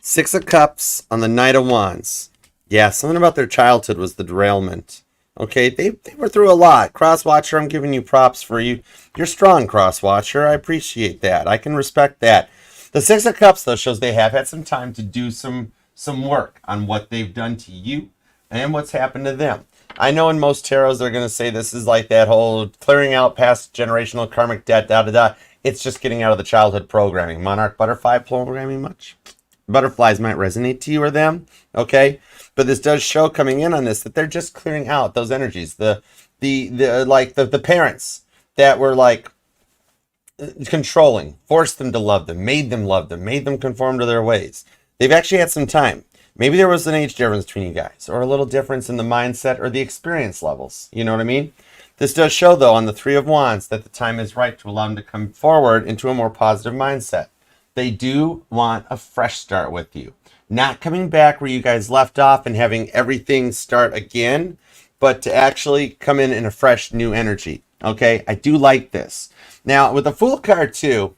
Six of Cups on the Knight of Wands. Yeah, something about their childhood was the derailment. Okay, they were through a lot. Crosswatcher, I'm giving you props for you. You're strong, Crosswatcher. I appreciate that. I can respect that. The Six of Cups, though, shows they have had some time to do some work on what they've done to you and what's happened to them. I know in most tarots they're going to say this is like that whole clearing out past generational karmic debt, da-da-da. It's just getting out of the childhood programming. Monarch butterfly programming much? Butterflies might resonate to you or them, okay? But this does show coming in on this that they're just clearing out those energies. The parents that were like controlling, forced them to love them, made them conform to their ways. They've actually had some time. Maybe there was an age difference between you guys, or a little difference in the mindset or the experience levels. You know what I mean? This does show, though, on the Three of Wands that the time is right to allow them to come forward into a more positive mindset. They do want a fresh start with you. Not coming back where you guys left off and having everything start again, but to actually come in a fresh new energy. Okay, I do like this. Now, with the Fool card too,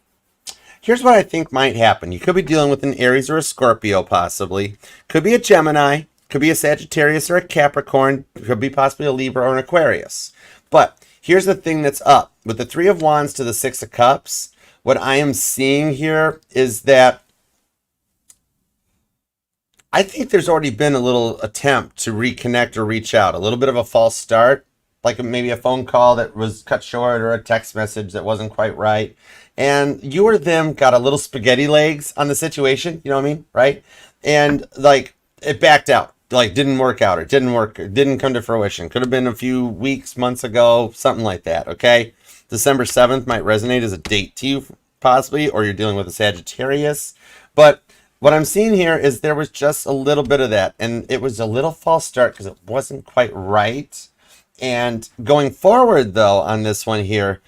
here's what I think might happen. You could be dealing with an Aries or a Scorpio, possibly. Could be a Gemini, could be a Sagittarius or a Capricorn, could be possibly a Libra or an Aquarius. But here's the thing that's up. With the Three of Wands to the Six of Cups, what I am seeing here is that I think there's already been a little attempt to reconnect or reach out. A little bit of a false start, like maybe a phone call that was cut short or a text message that wasn't quite right. And you or them got a little spaghetti legs on the situation, you know what I mean, right? And like it backed out, like didn't work out or didn't work, or didn't come to fruition. Could have been a few weeks, months ago, something like that, okay? December 7th might resonate as a date to you, possibly, or you're dealing with a Sagittarius. But what I'm seeing here is there was just a little bit of that, and it was a little false start because it wasn't quite right. And going forward, though, on this one here,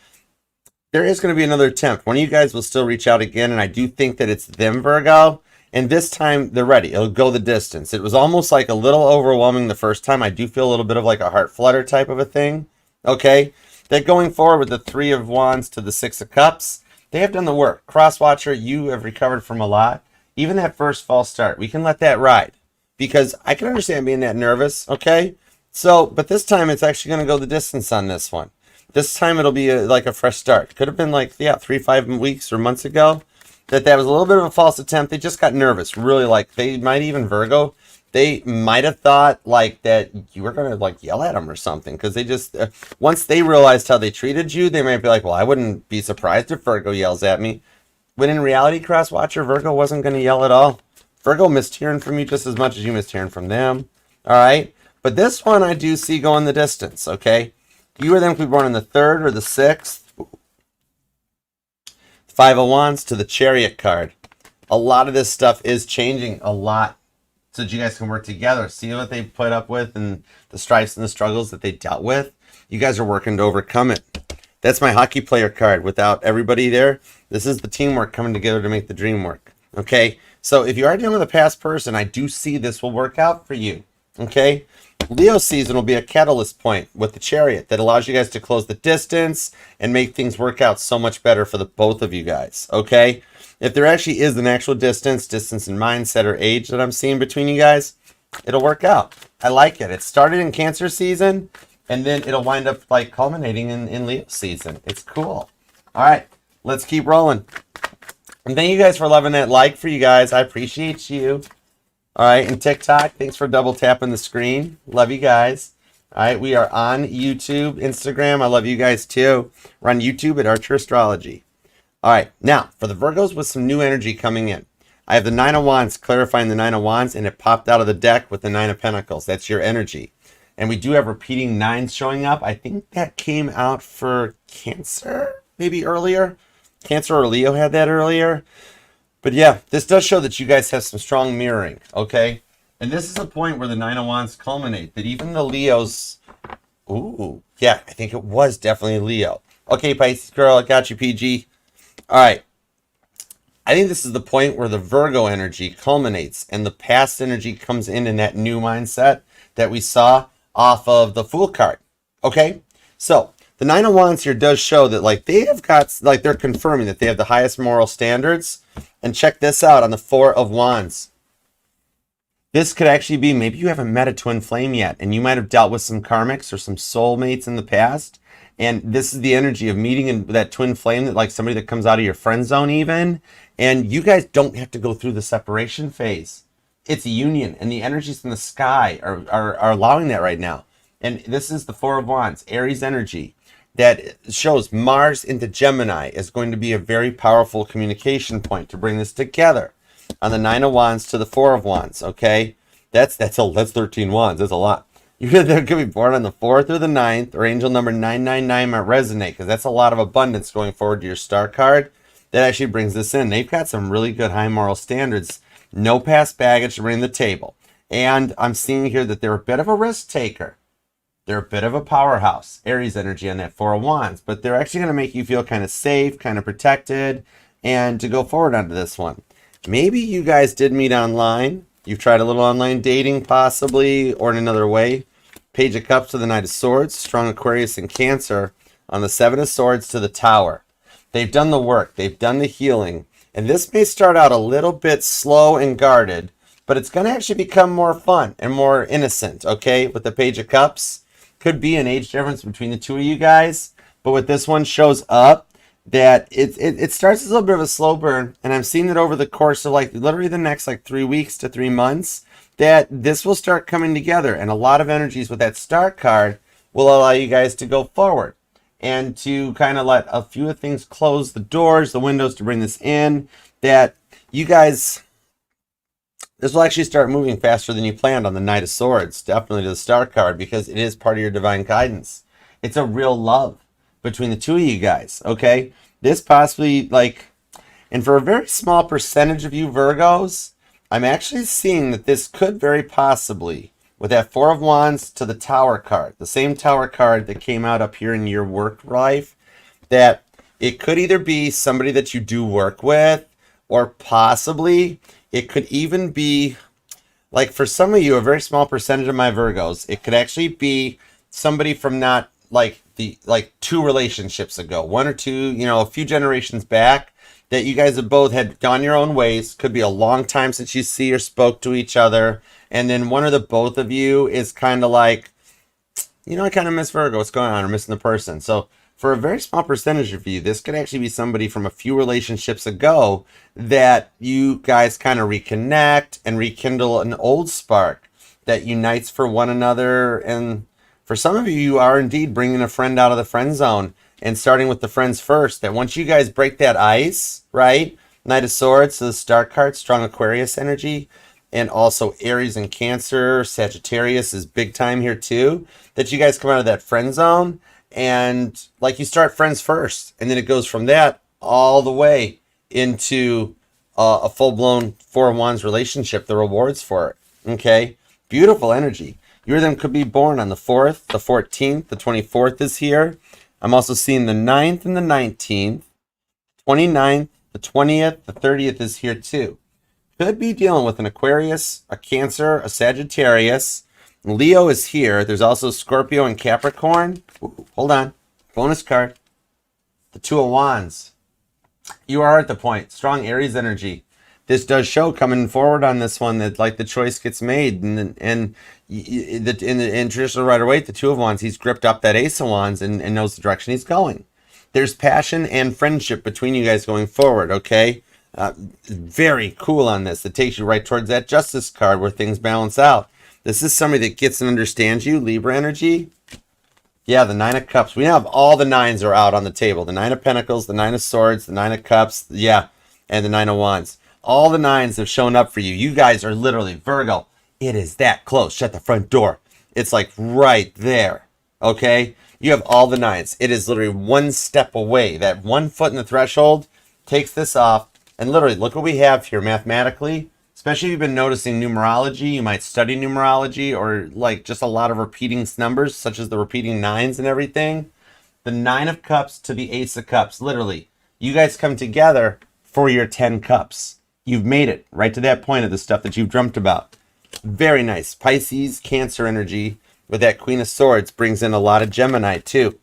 there is going to be another attempt. One of you guys will still reach out again, and I do think that it's them, Virgo. And this time, they're ready. It'll go the distance. It was almost like a little overwhelming the first time. I do feel a little bit of like a heart flutter type of a thing. Okay? That going forward with the Three of Wands to the Six of Cups, they have done the work. Crosswatcher, you have recovered from a lot. Even that first false start, we can let that ride. Because I can understand being that nervous, okay? So, but this time it's actually going to go the distance on this one. This time it'll be like a fresh start. Could have been like, 3-5 weeks or months ago. That was a little bit of a false attempt. They just got nervous. Really, like, they might even, Virgo, they might have thought, like, that you were going to, like, yell at them or something. Because they just, once they realized how they treated you, they might be like, well, I wouldn't be surprised if Virgo yells at me. When in reality, Crosswatcher, Virgo wasn't going to yell at all. Virgo missed hearing from you just as much as you missed hearing from them. All right? But this one I do see going the distance, okay? You or them could be born on the 3rd or the 6th. Five of Wands to the Chariot card. A lot of this stuff is changing a lot so that you guys can work together. See what they put up with and the strifes and the struggles that they dealt with. You guys are working to overcome it. That's my hockey player card. Without everybody there, this is the teamwork coming together to make the dream work. Okay? So if you are dealing with a past person, I do see this will work out for you. Okay? Leo season will be a catalyst point with the Chariot that allows you guys to close the distance and make things work out so much better for the both of you guys. Okay? If there actually is an actual distance in mindset or age that I'm seeing between you guys, it'll work out. I like it. It started in Cancer season, and then it'll wind up like culminating in Leo season. It's cool. All right, let's keep rolling. And thank you guys for loving that like for you guys. I appreciate you. All right, and TikTok, thanks for double tapping the screen. Love you guys. All right, we are on YouTube, Instagram. I love you guys too. We're on YouTube at Archer Astrology. All right, now for the Virgos with some new energy coming in. I have the Nine of Wands, clarifying the Nine of Wands, and it popped out of the deck with the Nine of Pentacles. That's your energy. And we do have repeating nines showing up. I think that came out for Cancer, maybe earlier. Cancer or Leo had that earlier. But yeah, this does show that you guys have some strong mirroring, okay? And this is a point where the Nine of Wands culminate, that even the Leos, ooh, yeah, I think it was definitely Leo. Okay, Pisces girl, I got you, PG. All right. I think this is the point where the Virgo energy culminates and the past energy comes in that new mindset that we saw off of the Fool card. Okay? So, the Nine of Wands here does show that, like, they have got, like, they're confirming that they have the highest moral standards. And check this out on the Four of Wands. This could actually be, maybe you haven't met a twin flame yet, and you might have dealt with some karmics or some soulmates in the past. And this is the energy of meeting that twin flame, that like somebody that comes out of your friend zone even. And you guys don't have to go through the separation phase. It's a union, and the energies in the sky are allowing that right now. And this is the Four of Wands, Aries energy, that shows Mars into Gemini is going to be a very powerful communication point to bring this together. On the Nine of Wands to the Four of Wands, okay? That's 13 wands. That's a lot. You're either going to be born on the 4th or the 9th, or angel number 999 might resonate, because that's a lot of abundance going forward to your star card. That actually brings this in. They've got some really good high moral standards. No past baggage to bring to the table. And I'm seeing here that they're a bit of a risk taker. They're a bit of a powerhouse. Aries energy on that Four of Wands. But they're actually going to make you feel kind of safe, kind of protected, and to go forward onto this one. Maybe you guys did meet online. You've tried a little online dating possibly, or in another way. Page of Cups to the Knight of Swords. Strong Aquarius and Cancer on the Seven of Swords to the Tower. They've done the work. They've done the healing. And this may start out a little bit slow and guarded, but it's going to actually become more fun and more innocent, okay? With the Page of Cups. Could be an age difference between the two of you guys, but with this one shows up that it starts as a little bit of a slow burn, and I'm seeing that over the course of like literally the next like 3 weeks to 3 months, that this will start coming together, and a lot of energies with that star card will allow you guys to go forward and to kind of let a few of things close the doors, the windows to bring this in, that you guys, this will actually start moving faster than you planned on the Knight of Swords, definitely to the star card, because it is part of your divine guidance. It's a real love between the two of you guys, okay? This possibly, like, and for a very small percentage of you Virgos, I'm actually seeing that this could very possibly, with that Four of Wands to the Tower card, the same Tower card that came out up here in your work life, that it could either be somebody that you do work with, or possibly it could even be, like for some of you, a very small percentage of my Virgos, it could actually be somebody from not like the, like 2 relationships ago, 1 or 2, you know, a few generations back, that you guys have both had gone your own ways. Could be a long time since you see or spoke to each other. And then one or the both of you is kind of like, you know, I kind of miss Virgo. What's going on? Or missing the person. So for a very small percentage of you, this could actually be somebody from a few relationships ago that you guys kind of reconnect and rekindle an old spark that unites for one another. And for some of you, you are indeed bringing a friend out of the friend zone and starting with the friends first. That once you guys break that ice, right? Knight of Swords, so the star card, strong Aquarius energy, and also Aries and Cancer, Sagittarius is big time here too. That you guys come out of that friend zone and like you start friends first, and then it goes from that all the way into a full-blown Four of Wands relationship, the rewards for it, okay? Beautiful energy. You or them could be born on the 4th, the 14th, the 24th is here. I'm also seeing the 9th and the 19th, 29th, the 20th, the 30th is here too. Could be dealing with an Aquarius, a Cancer, a Sagittarius. Leo is here. There's also Scorpio and Capricorn. Ooh, hold on. Bonus card. The Two of Wands. You are at the point. Strong Aries energy. This does show coming forward on this one that like the choice gets made, and in traditional Rider-Waite, the Two of Wands, he's gripped up that Ace of Wands and knows the direction he's going. There's passion and friendship between you guys going forward, okay? Very cool on this. It takes you right towards that Justice card where things balance out. This is somebody that gets and understands you, Libra energy. Yeah, the Nine of Cups. We now have all the nines are out on the table. The Nine of Pentacles, the Nine of Swords, the Nine of Cups, yeah, and the Nine of Wands. All the nines have shown up for you. You guys are literally, Virgo, it is that close. Shut the front door. It's like right there, okay? You have all the nines. It is literally one step away. That 1 foot in the threshold takes this off. And literally, look what we have here mathematically. Especially if you've been noticing numerology, you might study numerology, or like just a lot of repeating numbers, such as the repeating nines and everything. The Nine of Cups to the Ace of Cups, literally. You guys come together for your 10 cups. You've made it right to that point of the stuff that you've dreamt about. Very nice. Pisces, Cancer energy with that Queen of Swords brings in a lot of Gemini too.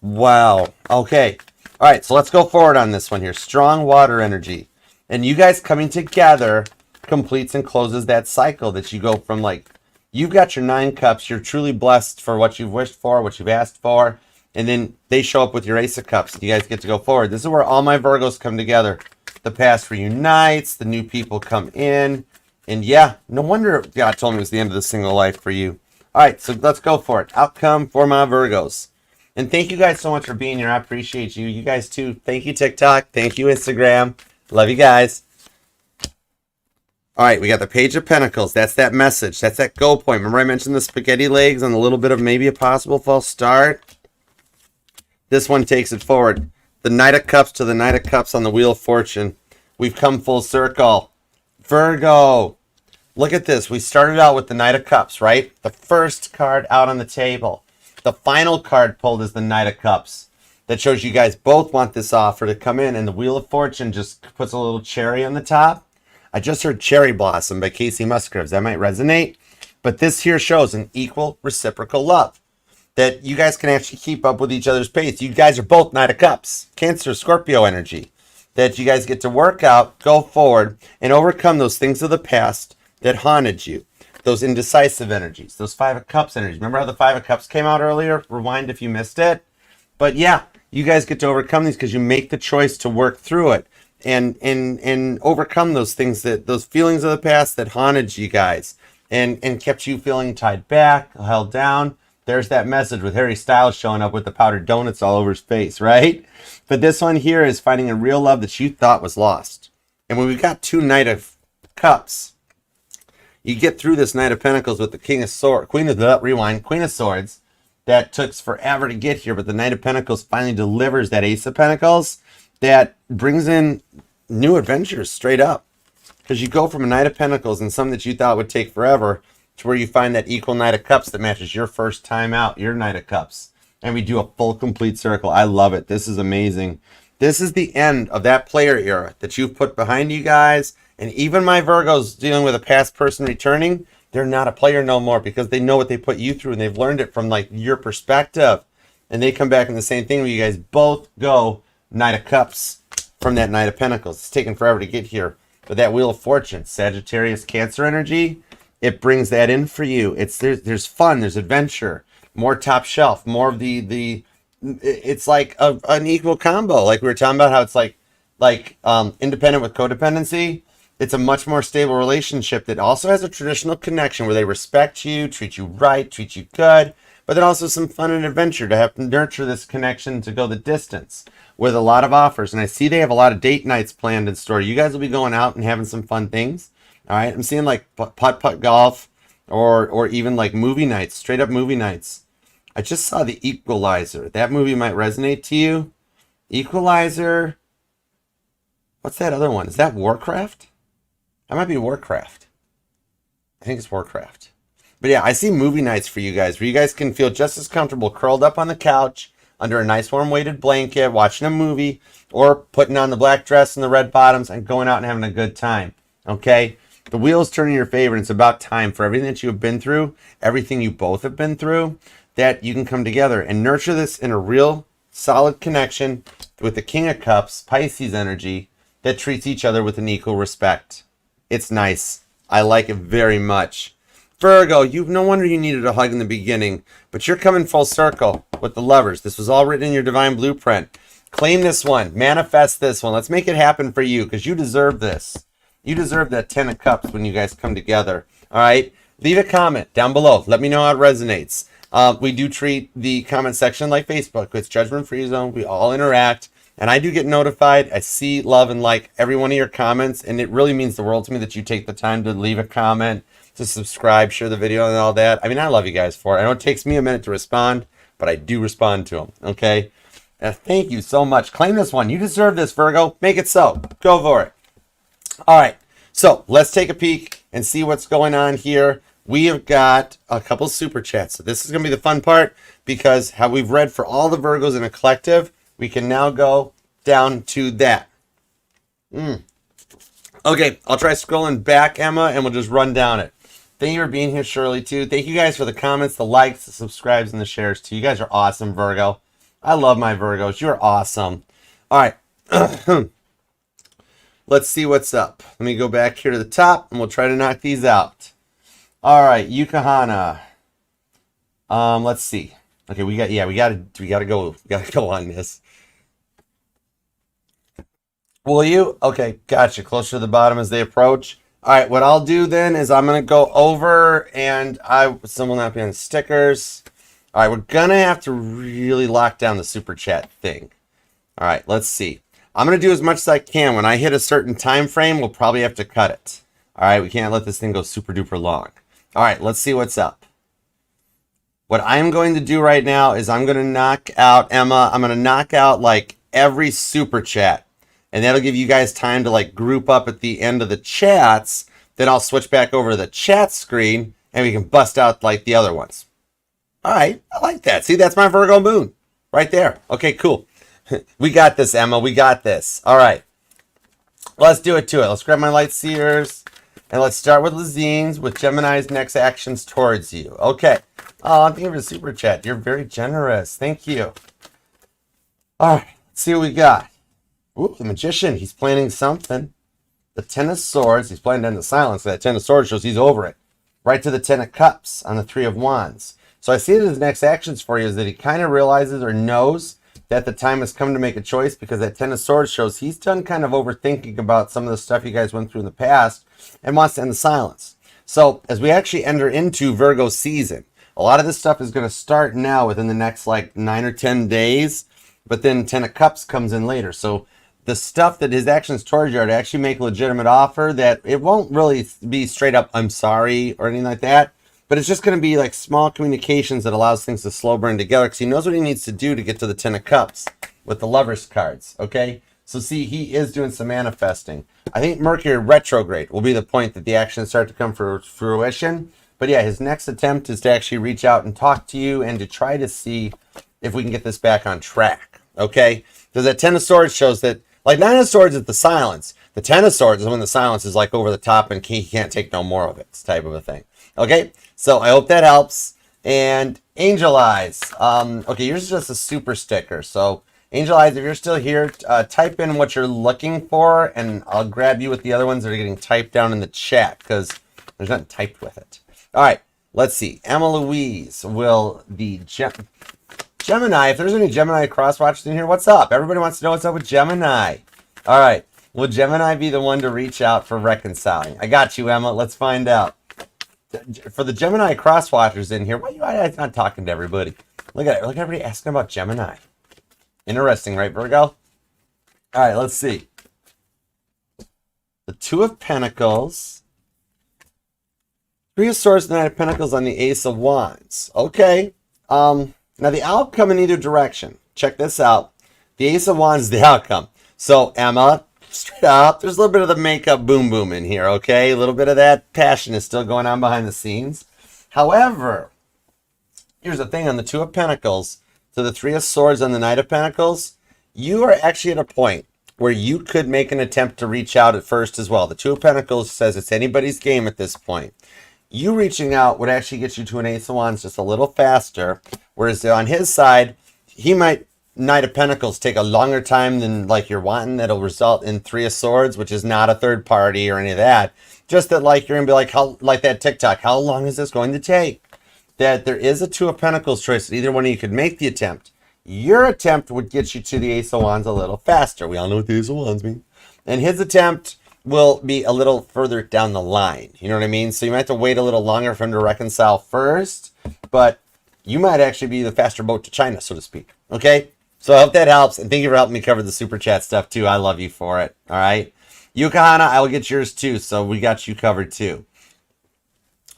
Wow. Okay. All right, so let's go forward on this one here. Strong water energy. And you guys coming together completes and closes that cycle that you go from, like, you've got your 9 cups. You're truly blessed for what you've wished for, what you've asked for. And then they show up with your Ace of Cups. You guys get to go forward. This is where all my Virgos come together. The past reunites. The new people come in. And yeah, no wonder God told me it was the end of the single life for you. All right, so let's go for it. Outcome for my Virgos. And thank you guys so much for being here. I appreciate you. You guys too. Thank you, TikTok. Thank you, Instagram. Love you guys. All right, we got the Page of Pentacles. That's that message. That's that go point. Remember I mentioned the spaghetti legs and a little bit of maybe a possible false start? This one takes it forward. The Knight of Cups to the Knight of Cups on the Wheel of Fortune. We've come full circle. Virgo. Look at this. We started out with the Knight of Cups, right? The first card out on the table. The final card pulled is the Knight of Cups. That shows you guys both want this offer to come in, and the Wheel of Fortune just puts a little cherry on the top. I just heard Cherry Blossom by Casey Musgraves. That might resonate. But this here shows an equal reciprocal love. That you guys can actually keep up with each other's pace. You guys are both Knight of Cups. Cancer, Scorpio energy. That you guys get to work out, go forward, and overcome those things of the past that haunted you. Those indecisive energies. Those Five of Cups energies. Remember how the Five of Cups came out earlier? Rewind if you missed it. But yeah, you guys get to overcome these because you make the choice to work through it. And overcome those things, those feelings of the past that haunted you guys. And kept you feeling tied back, held down. There's that message with Harry Styles showing up with the powdered donuts all over his face, right? But this one here is finding a real love that you thought was lost. And when we've got 2 Knight of Cups, you get through this Knight of Pentacles with the King of Swords, Queen of Swords, that took forever to get here, but the Knight of Pentacles finally delivers that Ace of Pentacles that brings in new adventures straight up. Because you go from a Knight of Pentacles and something that you thought would take forever to where you find that equal Knight of Cups that matches your first time out, your Knight of Cups. And we do a full complete circle. I love it. This is amazing. This is the end of that player era that you've put behind you guys. And even my Virgos dealing with a past person returning, they're not a player no more because they know what they put you through and they've learned it from, like, your perspective. And they come back in the same thing where you guys both go Knight of Cups from that Knight of Pentacles. It's taken forever to get here. But that Wheel of Fortune, Sagittarius, Cancer energy, it brings that in for you. There's fun, there's adventure, more top shelf, more of it's like an equal combo. Like we were talking about how it's like independent with codependency. It's a much more stable relationship that also has a traditional connection where they respect you, treat you right, treat you good, but then also some fun and adventure to have to nurture this connection to go the distance with a lot of offers. And I see they have a lot of date nights planned in store. You guys will be going out and having some fun things. All right, I'm seeing like putt-putt golf or even like movie nights, straight up movie nights. I just saw The Equalizer. That movie might resonate to you. Equalizer. What's that other one? Is that Warcraft? That might be Warcraft. I think it's Warcraft. But yeah, I see movie nights for you guys where you guys can feel just as comfortable curled up on the couch under a nice warm weighted blanket, watching a movie, or putting on the black dress and the red bottoms and going out and having a good time. Okay? The wheel's turning in your favor, and it's about time for everything that you have been through, everything you both have been through, that you can come together and nurture this in a real solid connection with the King of Cups, Pisces energy, that treats each other with an equal respect. It's nice. I like it very much. Virgo, no wonder you needed a hug in the beginning, but you're coming full circle with the Lovers. This was all written in your divine blueprint. Claim this one. Manifest this one. Let's make it happen for you because you deserve this. You deserve that 10 of Cups when you guys come together. All right? Leave a comment down below. Let me know how it resonates. We do treat the comment section like Facebook. It's judgment-free zone. We all interact. And I do get notified. I see, love, and like every one of your comments. And it really means the world to me that you take the time to leave a comment, to subscribe, share the video, and all that. I mean, I love you guys for it. I know it takes me a minute to respond, but I do respond to them. Okay? Thank you so much. Claim this one. You deserve this, Virgo. Make it so. Go for it. All right. So let's take a peek and see what's going on here. We have got a couple super chats. So this is going to be the fun part because how we've read for all the Virgos in a collective, we can now go down to that. Okay, I'll try scrolling back, Emma, and we'll just run down it. Thank you for being here, Shirley, too. Thank you guys for the comments, the likes, the subscribes, and the shares, too. You guys are awesome, Virgo. I love my Virgos. You're awesome. All right. Let's see what's up. Let me go back here to the top, and we'll try to knock these out. All right, Yukahana. Let's see. Okay, we gotta go on this. Will you? Okay, gotcha. Closer to the bottom as they approach. All right, what I'll do then is I'm gonna go over, and some will not be on stickers. All right, we're gonna have to really lock down the super chat thing. All right, let's see. I'm going to do as much as I can. When I hit a certain time frame, we'll probably have to cut it. All right, we can't let this thing go super duper long. All right, let's see what's up. What I'm going to do right now is I'm going to knock out, Emma, I'm going to knock out like every super chat. And that'll give you guys time to like group up at the end of the chats. Then I'll switch back over to the chat screen and we can bust out like the other ones. All right, I like that. See, that's my Virgo moon right there. Okay, cool. We got this, Emma. We got this. All right. Let's do it to it. Let's grab my light seers. And let's start with Lazines with Gemini's next actions towards you. Okay. Oh, thank you for the super chat. You're very generous. Thank you. All right. Let's see what we got. Ooh, the Magician. He's planning something. The Ten of Swords. He's playing down the silence. That Ten of Swords shows he's over it. Right to the Ten of Cups on the Three of Wands. So I see that his next actions for you is that he kind of realizes or knows that the time has come to make a choice because that Ten of Swords shows he's done kind of overthinking about some of the stuff you guys went through in the past and wants to end the silence. So as we actually enter into Virgo season, a lot of this stuff is going to start now within the next like 9 or 10 days, but then Ten of Cups comes in later. So the stuff that his actions towards you are to actually make a legitimate offer that it won't really be straight up, I'm sorry, or anything like that. But it's just going to be like small communications that allows things to slow burn together because he knows what he needs to do to get to the Ten of Cups with the Lover's cards, okay? So see, he is doing some manifesting. I think Mercury retrograde will be the point that the actions start to come to fruition. But yeah, his next attempt is to actually reach out and talk to you and to try to see if we can get this back on track, okay? Because that Ten of Swords shows that, like Nine of Swords is the silence. The Ten of Swords is when the silence is like over the top and he can't take no more of it, type of a thing. Okay, so I hope that helps. And Angel Eyes. Okay, yours is just a super sticker. So Angel Eyes, if you're still here, type in what you're looking for, and I'll grab you with the other ones that are getting typed down in the chat because there's nothing typed with it. All right, let's see. Emma Louise will the Gemini. If there's any Gemini cross-watchers in here, what's up? Everybody wants to know what's up with Gemini. All right, will Gemini be the one to reach out for reconciling? I got you, Emma. Let's find out. For the Gemini cross-watchers in here, why are you not talking to everybody? Look at it. Look at everybody asking about Gemini. Interesting, right, Virgo? All right, let's see. The Two of Pentacles. Three of Swords, the Knight of Pentacles on the Ace of Wands. Okay. Now the outcome in either direction. Check this out. The Ace of Wands is the outcome. So, Emma, straight up, there's a little bit of the makeup boom boom in here, okay? A little bit of that passion is still going on behind the scenes. However, here's the thing on the Two of Pentacles to the Three of Swords on the Knight of Pentacles, you are actually at a point where you could make an attempt to reach out at first as well. The Two of Pentacles says it's anybody's game at this point. You reaching out would actually get you to an Ace of Wands just a little faster, whereas on his side, he might Knight of Pentacles take a longer time than like you're wanting. That'll result in Three of Swords, which is not a third party or any of that. Just that like you're gonna be like, how, like that TikTok, how long is this going to take? That there is a Two of Pentacles choice that either one of you could make the attempt. Your attempt would get you to the Ace of Wands a little faster. We all know what the Ace of Wands mean. And his attempt will be a little further down the line. You know what I mean? So you might have to wait a little longer for him to reconcile first, but you might actually be the faster boat to China, so to speak. Okay? So I hope that helps, and thank you for helping me cover the super chat stuff too. I love you for it. All right? Yukahana, I will get yours too, so we got you covered too.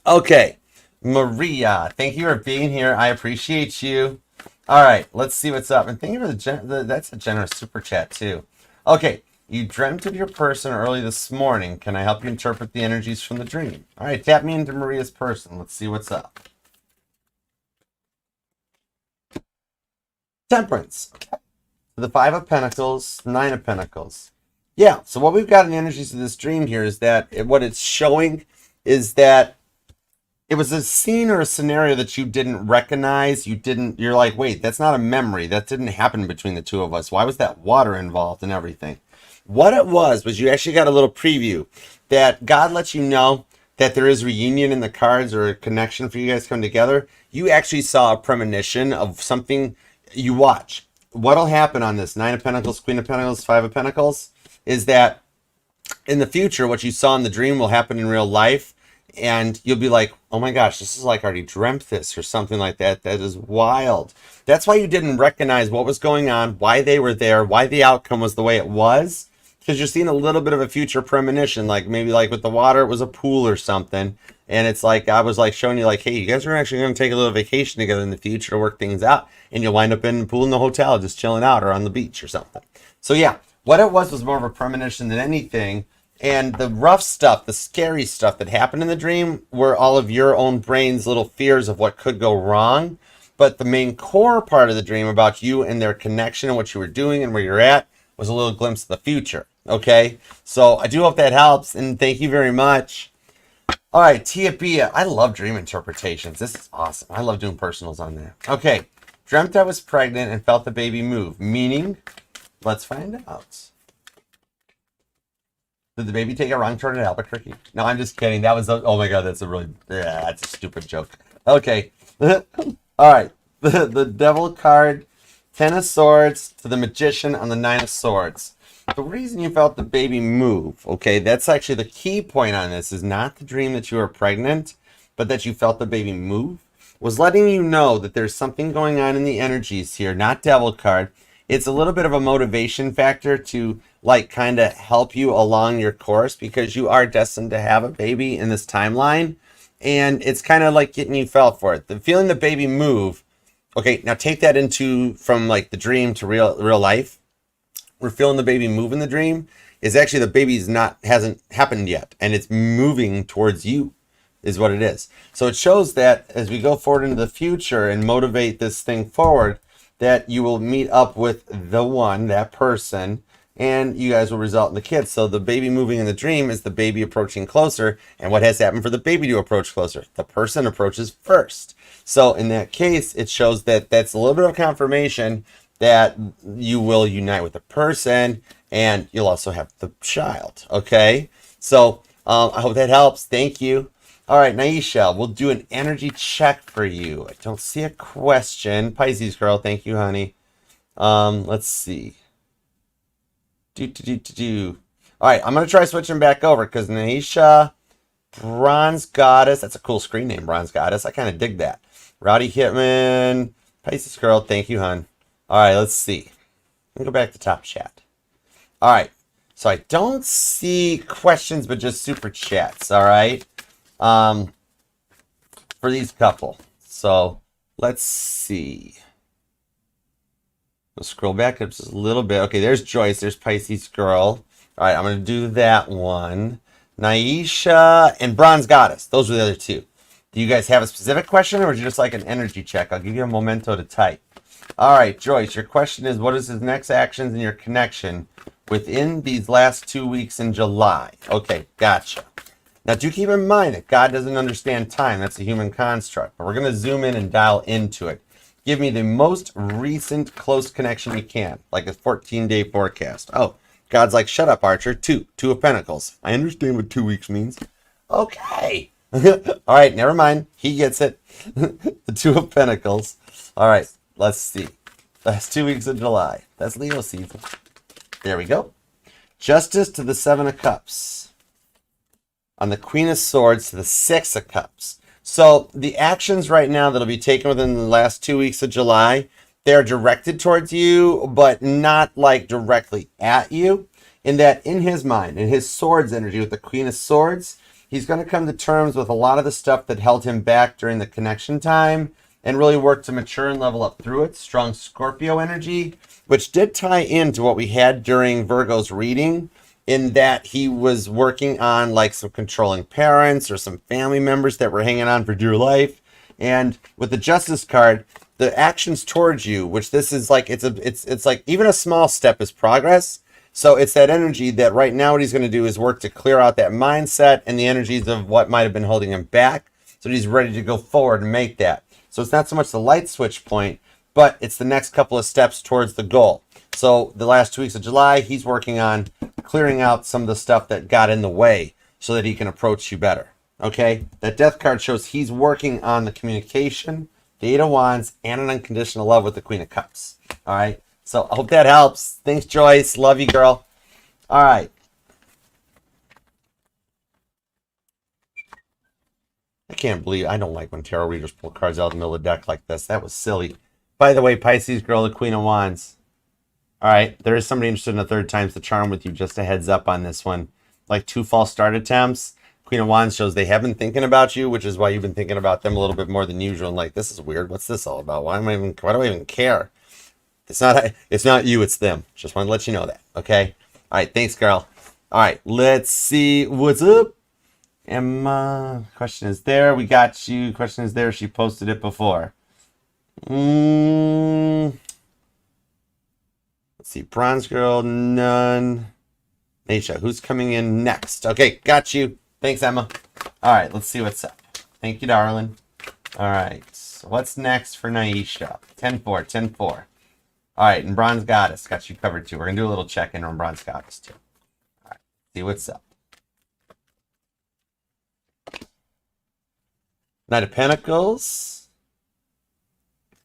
Okay. Maria, thank you for being here. I appreciate you. All right, let's see what's up. And thank you for that's a generous super chat too. Okay, You dreamt of your person early this morning. Can I help you interpret the energies from the dream? All right, tap me into Maria's person. Let's see what's up. Temperance. The Five of Pentacles, Nine of Pentacles. Yeah, so what we've got in the energies of this dream here is that what it's showing is that it was a scene or a scenario that you didn't recognize. You're like, wait, that's not a memory. That didn't happen between the two of us. Why was that water involved and everything? What it was you actually got a little preview that God lets you know that there is reunion in the cards or a connection for you guys to come together. You actually saw a premonition of something you watch. What'll happen on this Nine of Pentacles, Queen of Pentacles, Five of Pentacles is that in the future, what you saw in the dream will happen in real life. And you'll be like, oh my gosh, this is like I already dreamt this or something like that. That is wild. That's why you didn't recognize what was going on, why they were there, why the outcome was the way it was. Because you're seeing a little bit of a future premonition, like maybe like with the water, it was a pool or something. And it's like, I was like showing you like, hey, you guys are actually going to take a little vacation together in the future to work things out. And you'll wind up in the pool in the hotel, just chilling out or on the beach or something. So yeah, what it was more of a premonition than anything. And the rough stuff, the scary stuff that happened in the dream were all of your own brain's little fears of what could go wrong. But the main core part of the dream about you and their connection and what you were doing and where you're at was a little glimpse of the future. Okay, so I do hope that helps, and thank you very much. All right, Tia Bia, I love dream interpretations. This is awesome. I love doing personals on there. Okay, dreamt I was pregnant and felt the baby move. Meaning, let's find out. Did the baby take a wrong turn in Albuquerque? No, I'm just kidding. That was, oh my God, that's a stupid joke. Okay, all right, the Devil card, Ten of Swords to the Magician on the Nine of Swords. The reason you felt the baby move, okay, that's actually the key point on this, is not the dream that you were pregnant, but that you felt the baby move, was letting you know that there's something going on in the energies here, not Devil card. It's a little bit of a motivation factor to like kind of help you along your course because you are destined to have a baby in this timeline. And it's kind of like getting you felt for it. The feeling the baby move, okay, now take that into from like the dream to real life. We're feeling the baby move in the dream is actually the baby's hasn't happened yet, and it's moving towards you is what it is. So it shows that as we go forward into the future and motivate this thing forward, that you will meet up with the one, that person, and you guys will result in the kids. So the baby moving in the dream is the baby approaching closer. And what has happened for the baby to approach closer? The person approaches first. So in that case, it shows that that's a little bit of confirmation that you will unite with the person and you'll also have the child. Okay. So I hope that helps. Thank you. All right, Naisha, we'll do an energy check for you. I don't see a question. Pisces girl, thank you, honey. Let's see. All right, I'm going to try switching back over because Naisha, Bronze Goddess, that's a cool screen name, Bronze Goddess. I kind of dig that. Rowdy Hitman, Pisces girl, thank you, hon. All right, let's see. Let me go back to top chat. All right, so I don't see questions, but just super chats, all right? For these couple. So let's see. We'll scroll back up just a little bit. Okay, there's Joyce. There's Pisces girl. All right, I'm going to do that one. Naisha and Bronze Goddess. Those were the other two. Do you guys have a specific question or would you just like an energy check? I'll give you a memento to type. All right, Joyce, your question is, what is his next actions in your connection within these last 2 weeks in July? Okay, gotcha. Now, do keep in mind that God doesn't understand time. That's a human construct. But we're going to zoom in and dial into it. Give me the most recent close connection you can, like a 14-day forecast. Oh, God's like, shut up, Archer. Two of Pentacles. I understand what 2 weeks means. Okay. All right, never mind. He gets it. The Two of Pentacles. All right, let's see. Last 2 weeks of July. That's Leo season. There we go. Justice to the Seven of Cups. On the Queen of Swords to the Six of Cups. So the actions right now that'll be taken within the last 2 weeks of July, they're directed towards you, but not like directly at you. In that, in his mind, in his swords energy with the Queen of Swords, he's going to come to terms with a lot of the stuff that held him back during the connection time and really work to mature and level up through it. Strong Scorpio energy, which did tie into what we had during Virgo's reading, in that he was working on like some controlling parents or some family members that were hanging on for dear life. And with the Justice card, the actions towards you, which this is like, it's like even a small step is progress. So it's that energy that right now what he's going to do is work to clear out that mindset and the energies of what might have been holding him back. So he's ready to go forward and make that. So it's not so much the light switch point, but it's the next couple of steps towards the goal. So the last 2 weeks of July, he's working on clearing out some of the stuff that got in the way so that he can approach you better. Okay? That Death card shows he's working on the communication, the Eight of Wands, and an unconditional love with the Queen of Cups. All right? So I hope that helps. Thanks, Joyce. Love you, girl. All right. I can't believe, I don't like when tarot readers pull cards out of the middle of the deck like this. That was silly. By the way, Pisces girl, the Queen of Wands. All right, there is somebody interested in a third time's the charm with you. Just a heads up on this one. Like 2 false start attempts. Queen of Wands shows they have been thinking about you, which is why you've been thinking about them a little bit more than usual. And like, this is weird. What's this all about? Why do I even care? It's not you, it's them. Just want to let you know that. Okay. All right. Thanks, girl. All right. Let's see what's up. Emma, question is there. We got you. Question is there. She posted it before. Let's see. Bronze girl, none. Naisha, who's coming in next? Okay, got you. Thanks, Emma. All right, let's see what's up. Thank you, darling. All right, so what's next for Naisha? 10-4, 10-4. All right, and Bronze Goddess, got you covered too. We're going to do a little check-in on Bronze Goddess too. All right, see what's up. Knight of Pentacles.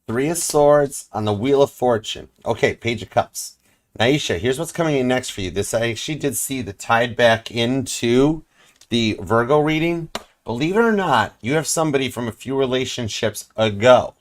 3 of Swords on the Wheel of Fortune. Okay, Page of Cups. Naisha, here's what's coming in next for you. This I actually did see the tied back into the Virgo reading. Believe it or not, you have somebody from a few relationships ago,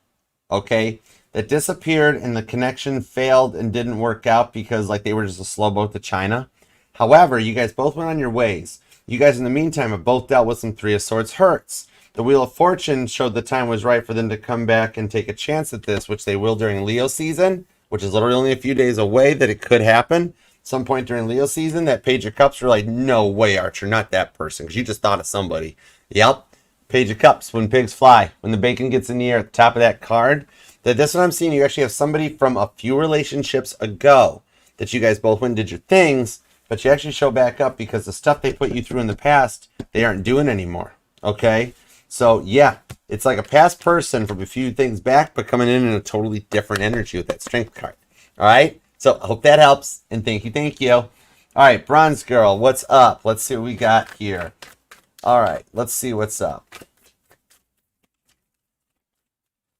okay, that disappeared and the connection failed and didn't work out because like they were just a slow boat to China. However, you guys both went on your ways. You guys in the meantime have both dealt with some 3 of Swords hurts. The Wheel of Fortune showed the time was right for them to come back and take a chance at this, which they will during Leo season, which is literally only a few days away that it could happen. Some point during Leo season, that Page of Cups were like, no way, Archer, not that person, because you just thought of somebody. Yep, Page of Cups, when pigs fly, when the bacon gets in the air at the top of that card. That's what I'm seeing. You actually have somebody from a few relationships ago that you guys both went and did your things, but you actually show back up because the stuff they put you through in the past, they aren't doing anymore, okay? So, yeah, it's like a past person from a few things back, but coming in a totally different energy with that Strength card. All right? So, I hope that helps. And thank you, thank you. All right, Bronze Girl, what's up? Let's see what we got here. All right, let's see what's up.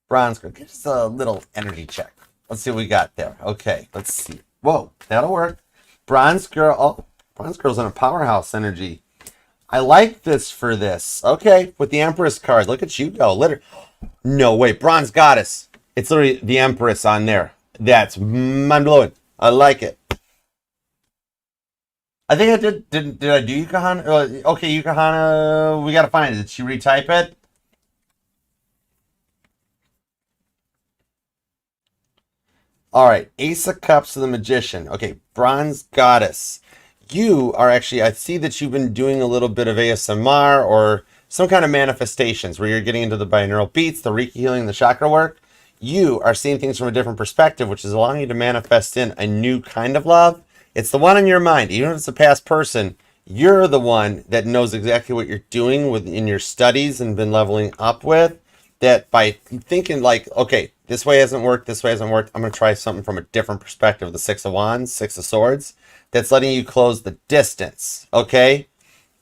Bronze Girl, give us a little energy check. Let's see what we got there. Okay, let's see. Whoa, that'll work. Bronze Girl, oh, Bronze Girl's in a powerhouse energy. I like this for this. Okay, with the Empress card. Look at you go. Literally. No, wait. Bronze Goddess. It's literally the Empress on there. That's mind-blowing. I like it. I think I did. Did I do Yukahana? Okay, Yukahana. We got to find it. Did she retype it? All right. Ace of Cups to the Magician. Okay, Bronze Goddess. You are actually, I see that you've been doing a little bit of ASMR or some kind of manifestations where you're getting into the binaural beats, the Reiki healing, the chakra work. You are seeing things from a different perspective, which is allowing you to manifest in a new kind of love. It's the one in your mind. Even if it's a past person, you're the one that knows exactly what you're doing within your studies and been leveling up with. That by thinking like, okay, this way hasn't worked, I'm going to try something from a different perspective. The 6 of Wands, 6 of Swords. That's letting you close the distance, okay?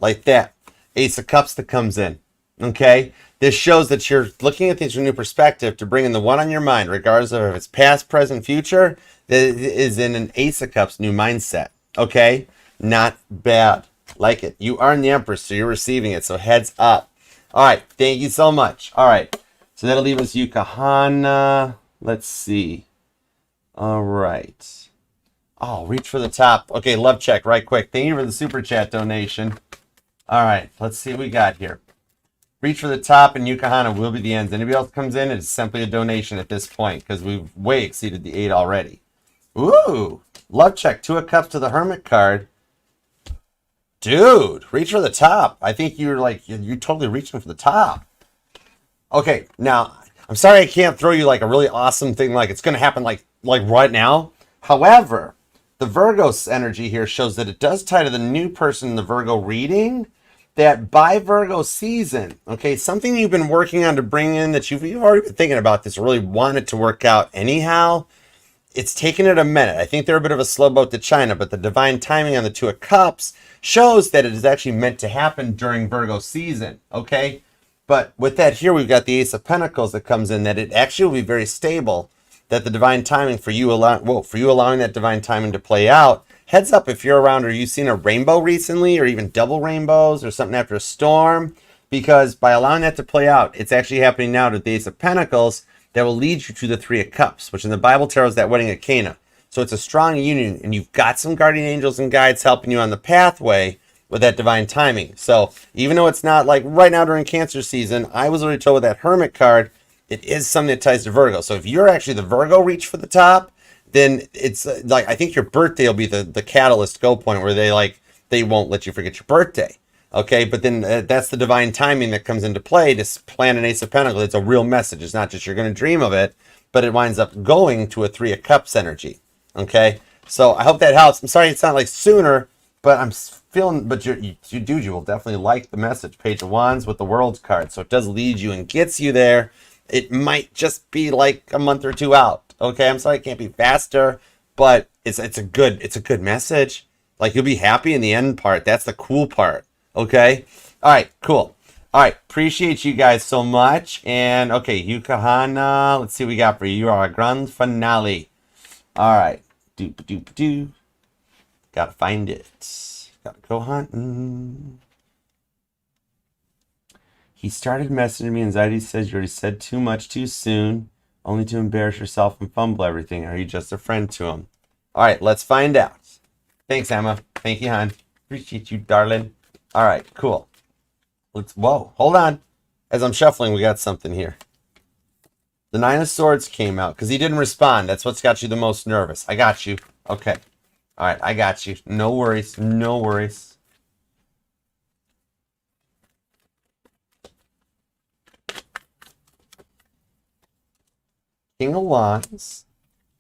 Like that. Ace of Cups that comes in, okay? This shows that you're looking at things from a new perspective to bring in the one on your mind, regardless of if it's past, present, future, that is in an Ace of Cups new mindset, okay? Not bad. Like it. You are in the Empress, so you're receiving it, so heads up. All right, thank you so much. All right, so that'll leave us Yukahana. Let's see. All right. Oh, reach for the top. Okay, love check right quick. Thank you for the super chat donation. All right, let's see what we got here. Reach for the top, and Yukahana will be the ends. Anybody else comes in, it's simply a donation at this point because we've way exceeded the 8 already. Ooh, love check. 2 of Cups to the Hermit card. Dude, reach for the top. I think you're totally reaching for the top. Okay, now, I'm sorry I can't throw you like a really awesome thing like it's going to happen like right now. However, the Virgo's energy here shows that it does tie to the new person in the Virgo reading, that by Virgo season, okay, something you've been working on to bring in that you've already been thinking about this, really wanted to work out anyhow. It's taken it a minute. I think they're a bit of a slow boat to China, but the divine timing on the 2 of Cups shows that it is actually meant to happen during Virgo season, okay? But with that here, we've got the Ace of Pentacles that comes in, that it actually will be very stable, that the divine timing for you allowing that divine timing to play out. Heads up if you're around or you've seen a rainbow recently or even double rainbows or something after a storm, because by allowing that to play out, it's actually happening now to the Ace of Pentacles that will lead you to the 3 of Cups, which in the Bible tarot is that wedding at Cana. So it's a strong union, and you've got some guardian angels and guides helping you on the pathway with that divine timing. So even though it's not like right now during Cancer season, I was already told with that Hermit card, it is something that ties to Virgo. So if you're actually the Virgo reach for the top, then it's like, I think your birthday will be the catalyst go point where they won't let you forget your birthday. Okay, but then that's the divine timing that comes into play to plan an Ace of Pentacles. It's a real message. It's not just you're going to dream of it, but it winds up going to a 3 of Cups energy. Okay, so I hope that helps. I'm sorry it's not like sooner, but I'm feeling, but you will definitely like the message. Page of Wands with the World's card. So it does lead you and gets you there. It might just be like a month or 2 out. Okay, I'm sorry it can't be faster, but it's a good message. Like, you'll be happy in the end part. That's the cool part. Okay. All right. Cool. All right. Appreciate you guys so much. And okay, Yukahana. Let's see what we got for you. You are a grand finale. All right. Doop. Gotta find it. Gotta go hunting. He started messaging me. Anxiety says you already said too much too soon, only to embarrass yourself and fumble everything. Are you just a friend to him? All right. Let's find out. Thanks, Emma. Thank you, hon. Appreciate you, darling. All right, cool. Whoa, hold on. As I'm shuffling, we got something here. The 9 of Swords came out because he didn't respond. That's what's got you the most nervous. I got you. Okay. All right, I got you. No worries. No worries. King of Wands.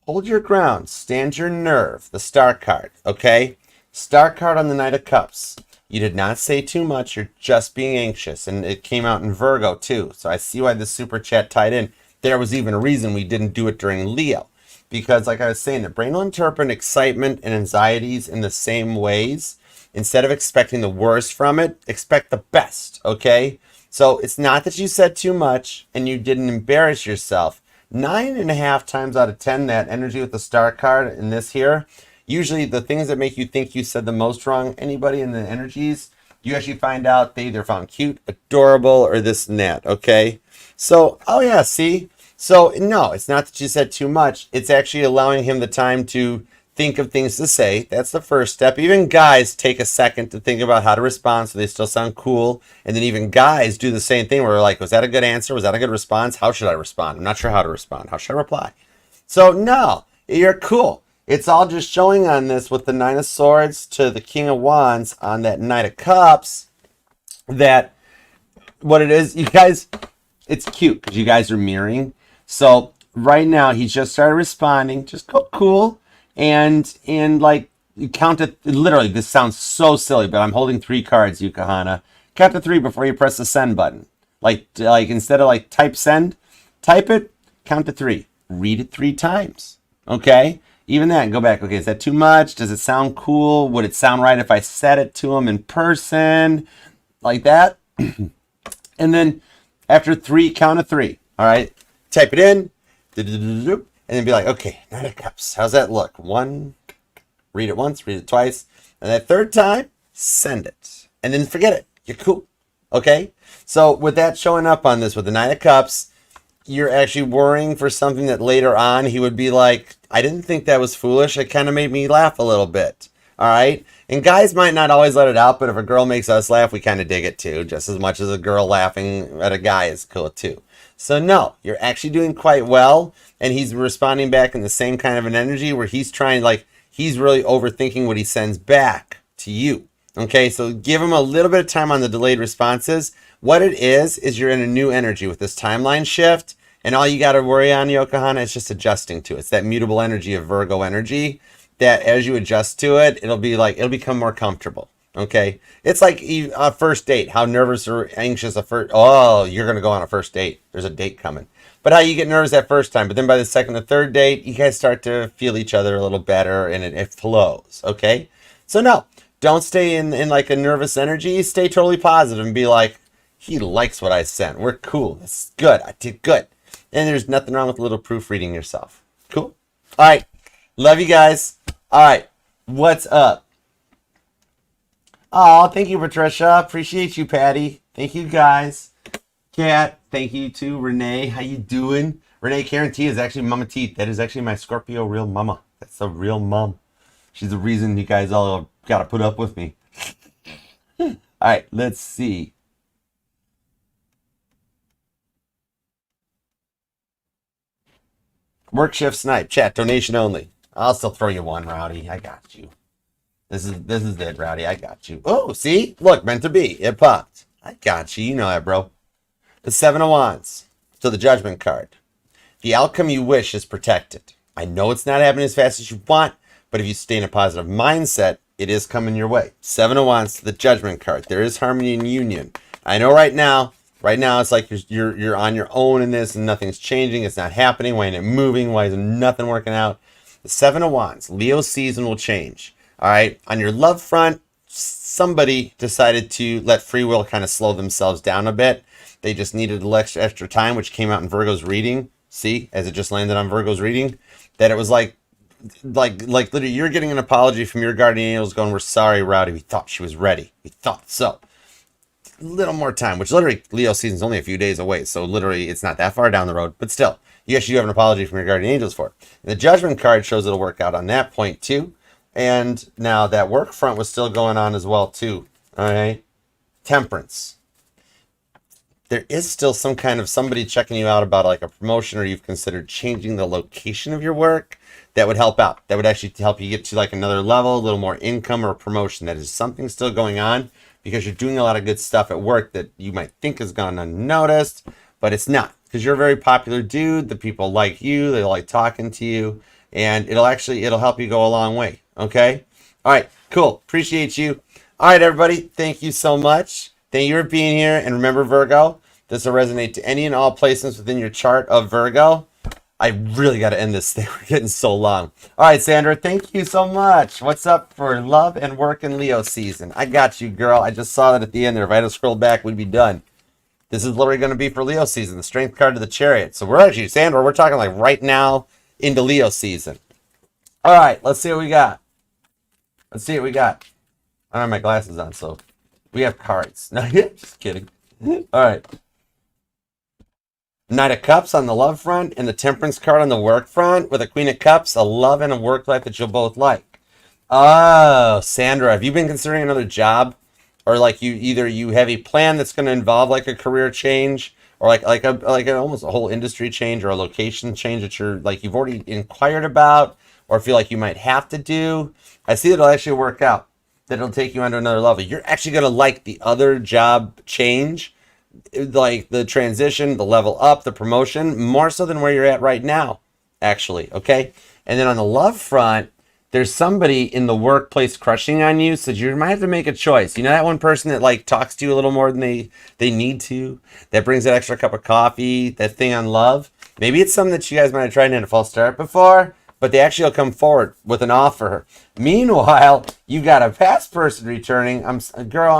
Hold your ground. Stand your nerve. The Star card, okay? Star card on the Knight of Cups. You did not say too much. You're just being anxious. And it came out in Virgo, too. So I see why the super chat tied in. There was even a reason we didn't do it during Leo. Because, like I was saying, the brain will interpret excitement and anxieties in the same ways. Instead of expecting the worst from it, expect the best, okay? So it's not that you said too much and you didn't embarrass yourself. 9.5 times out of 10, that energy with the Star card in this here, usually the things that make you think you said the most wrong, anybody in the energies, you actually find out they either found cute, adorable, or this and that, okay? So, oh yeah, see? So, no, it's not that you said too much. It's actually allowing him the time to think of things to say. That's the first step. Even guys take a second to think about how to respond so they still sound cool. And then even guys do the same thing where they're like, was that a good answer? Was that a good response? How should I respond? I'm not sure how to respond. How should I reply? So, no, you're cool. It's all just showing on this with the 9 of Swords to the King of Wands on that Knight of Cups that what it is, you guys, it's cute because you guys are mirroring. So right now he's just started responding. Just go cool and like you count it. Literally, this sounds so silly, but I'm holding 3 cards, Yukahana. Count to 3 before you press the send button. Like instead of like type send, type it, count to 3. Read it 3 times. Okay? Even that, go back. Okay, is that too much? Does it sound cool? Would it sound right if I said it to him in person? Like that? And then after 3, count to 3. All right? Type it in. And then be like, okay, 9 of Cups. How's that look? 1, read it once, read it twice. And that 3rd time, send it. And then forget it. You're cool. Okay? So with that showing up on this with the 9 of Cups, you're actually worrying for something that later on he would be like, I didn't think that was foolish. It kind of made me laugh a little bit. All right. And guys might not always let it out, but if a girl makes us laugh, we kind of dig it too, just as much as a girl laughing at a guy is cool too. So no, you're actually doing quite well. And he's responding back in the same kind of an energy where he's trying, like, he's really overthinking what he sends back to you. Okay, so give him a little bit of time on the delayed responses. What it is you're in a new energy with this timeline shift. And all you got to worry on, Yokohana, is just adjusting to it. It's that mutable energy of Virgo energy that as you adjust to it, it'll become more comfortable. Okay, it's like a first date. How nervous or anxious you're going to go on a first date. There's a date coming. But how you get nervous that first time, but then by the second or third date, you guys start to feel each other a little better and it flows, okay? So no, don't stay in like a nervous energy. Stay totally positive and be like, he likes what I sent. We're cool. This is good. I did good. And there's nothing wrong with a little proofreading yourself. Cool? All right. Love you guys. All right. What's up? Oh, thank you, Patricia. Appreciate you, Patty. Thank you, guys. Kat, thank you too. Renee, how you doing? Renee Karen T is actually Mama T. That is actually my Scorpio real mama. That's the real mom. She's the reason you guys all got to put up with me. All right, let's see. Work shift snipe. Chat donation only. I'll still throw you one, Rowdy. I got you. This is it, Rowdy. I got you. Oh, see? Look, meant to be. It popped. I got you. You know that, bro. The Seven of Wands. So the Judgment card. The outcome you wish is protected. I know it's not happening as fast as you want, but if you stay in a positive mindset, it is coming your way. Seven of Wands to the Judgment card. There is harmony and union. I know right now it's like you're on your own in this and nothing's changing. It's not happening. Why ain't it moving? Why is nothing working out? The Seven of Wands. Leo season will change. All right. On your love front, somebody decided to let free will kind of slow themselves down a bit. They just needed a little extra time, which came out in Virgo's reading. See, as it just landed on Virgo's reading, that it was like literally you're getting an apology from your guardian angels going, we're sorry, Rowdy. We thought she was ready. We thought so. A little more time, which literally Leo season's only a few days away. So literally it's not that far down the road, but still, you actually have an apology from your guardian angels for it. And the Judgment card shows it'll work out on that point too. And now that work front was still going on as well too. All right. Temperance. There is still some kind of somebody checking you out about like a promotion, or you've considered changing the location of your work. That would help out. That would actually help you get to like another level, a little more income or promotion. That is something still going on because you're doing a lot of good stuff at work that you might think has gone unnoticed, but it's not, because you're a very popular dude. The people like you. They like talking to you, and it'll help you go a long way. Okay. All right. Cool. Appreciate you. All right, everybody. Thank you so much. Thank you for being here. And remember, Virgo, this will resonate to any and all placements within your chart of Virgo. I really got to end this thing. We're getting so long. All right, Sandra, thank you so much. What's up for love and work in Leo season? I got you, girl. I just saw that at the end there. If I had to scroll back, we'd be done. This is literally going to be for Leo season, the strength card to the Chariot. So we're actually, Sandra, we're talking like right now into Leo season. All right, let's see what we got. I don't have my glasses on, so we have cards. No, just kidding. All right. Knight of Cups on the love front and the Temperance card on the work front with a Queen of Cups, a love and a work life that you'll both like. Oh, Sandra, have you been considering another job? Or like you have a plan that's going to involve like a career change, or like almost a whole industry change or a location change that you've already inquired about or feel like you might have to do? I see that it'll actually work out. That it'll take you onto another level. You're actually going to like the other job change, like the transition, the level up, the promotion, more so than where you're at right now, actually, okay? And then on the love front, there's somebody in the workplace crushing on you, so you might have to make a choice. You know that one person that like talks to you a little more than they need to, that brings that extra cup of coffee, that thing on love? Maybe it's something that you guys might have tried in a false start before, but they actually will come forward with an offer. Meanwhile, you got a past person returning. I'm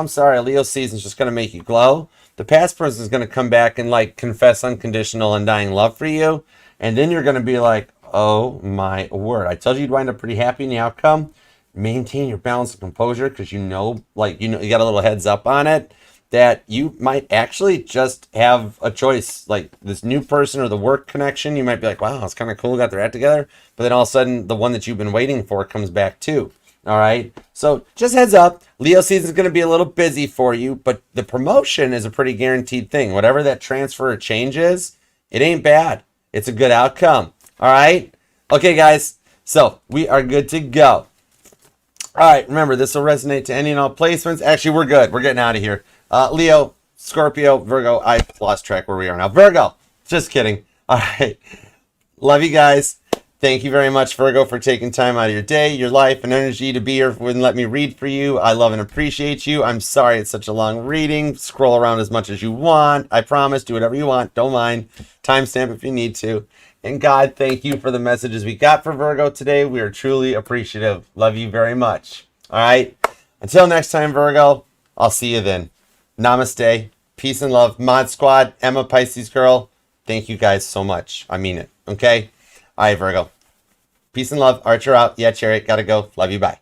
sorry, Leo season's just going to make you glow. The past person is going to come back and like confess unconditional undying love for you. And then you're going to be like, oh my word. I told you you'd wind up pretty happy in the outcome. Maintain your balance and composure, because you got a little heads up on it that you might actually just have a choice. Like this new person or the work connection, you might be like, wow, it's kind of cool, got their act together. But then all of a sudden, the one that you've been waiting for comes back too. All right. So just heads up, Leo season is going to be a little busy for you, but the promotion is a pretty guaranteed thing. Whatever that transfer or change is, it ain't bad. It's a good outcome. All right. Okay, guys. So we are good to go. All right. Remember, this will resonate to any and all placements. Actually, we're good. We're getting out of here. Leo, Scorpio, Virgo. I lost track where we are now. Virgo. Just kidding. All right. Love you guys. Thank you very much, Virgo, for taking time out of your day, your life, and energy to be here and let me read for you. I love and appreciate you. I'm sorry it's such a long reading. Scroll around as much as you want. I promise. Do whatever you want. Don't mind. Timestamp if you need to. And God, thank you for the messages we got for Virgo today. We are truly appreciative. Love you very much. All right. Until next time, Virgo, I'll see you then. Namaste. Peace and love. Mod Squad, Emma Pisces Girl, thank you guys so much. I mean it. Okay? All right, Virgo. Peace and love. Archer out. Yeah, Cherry. Gotta go. Love you. Bye.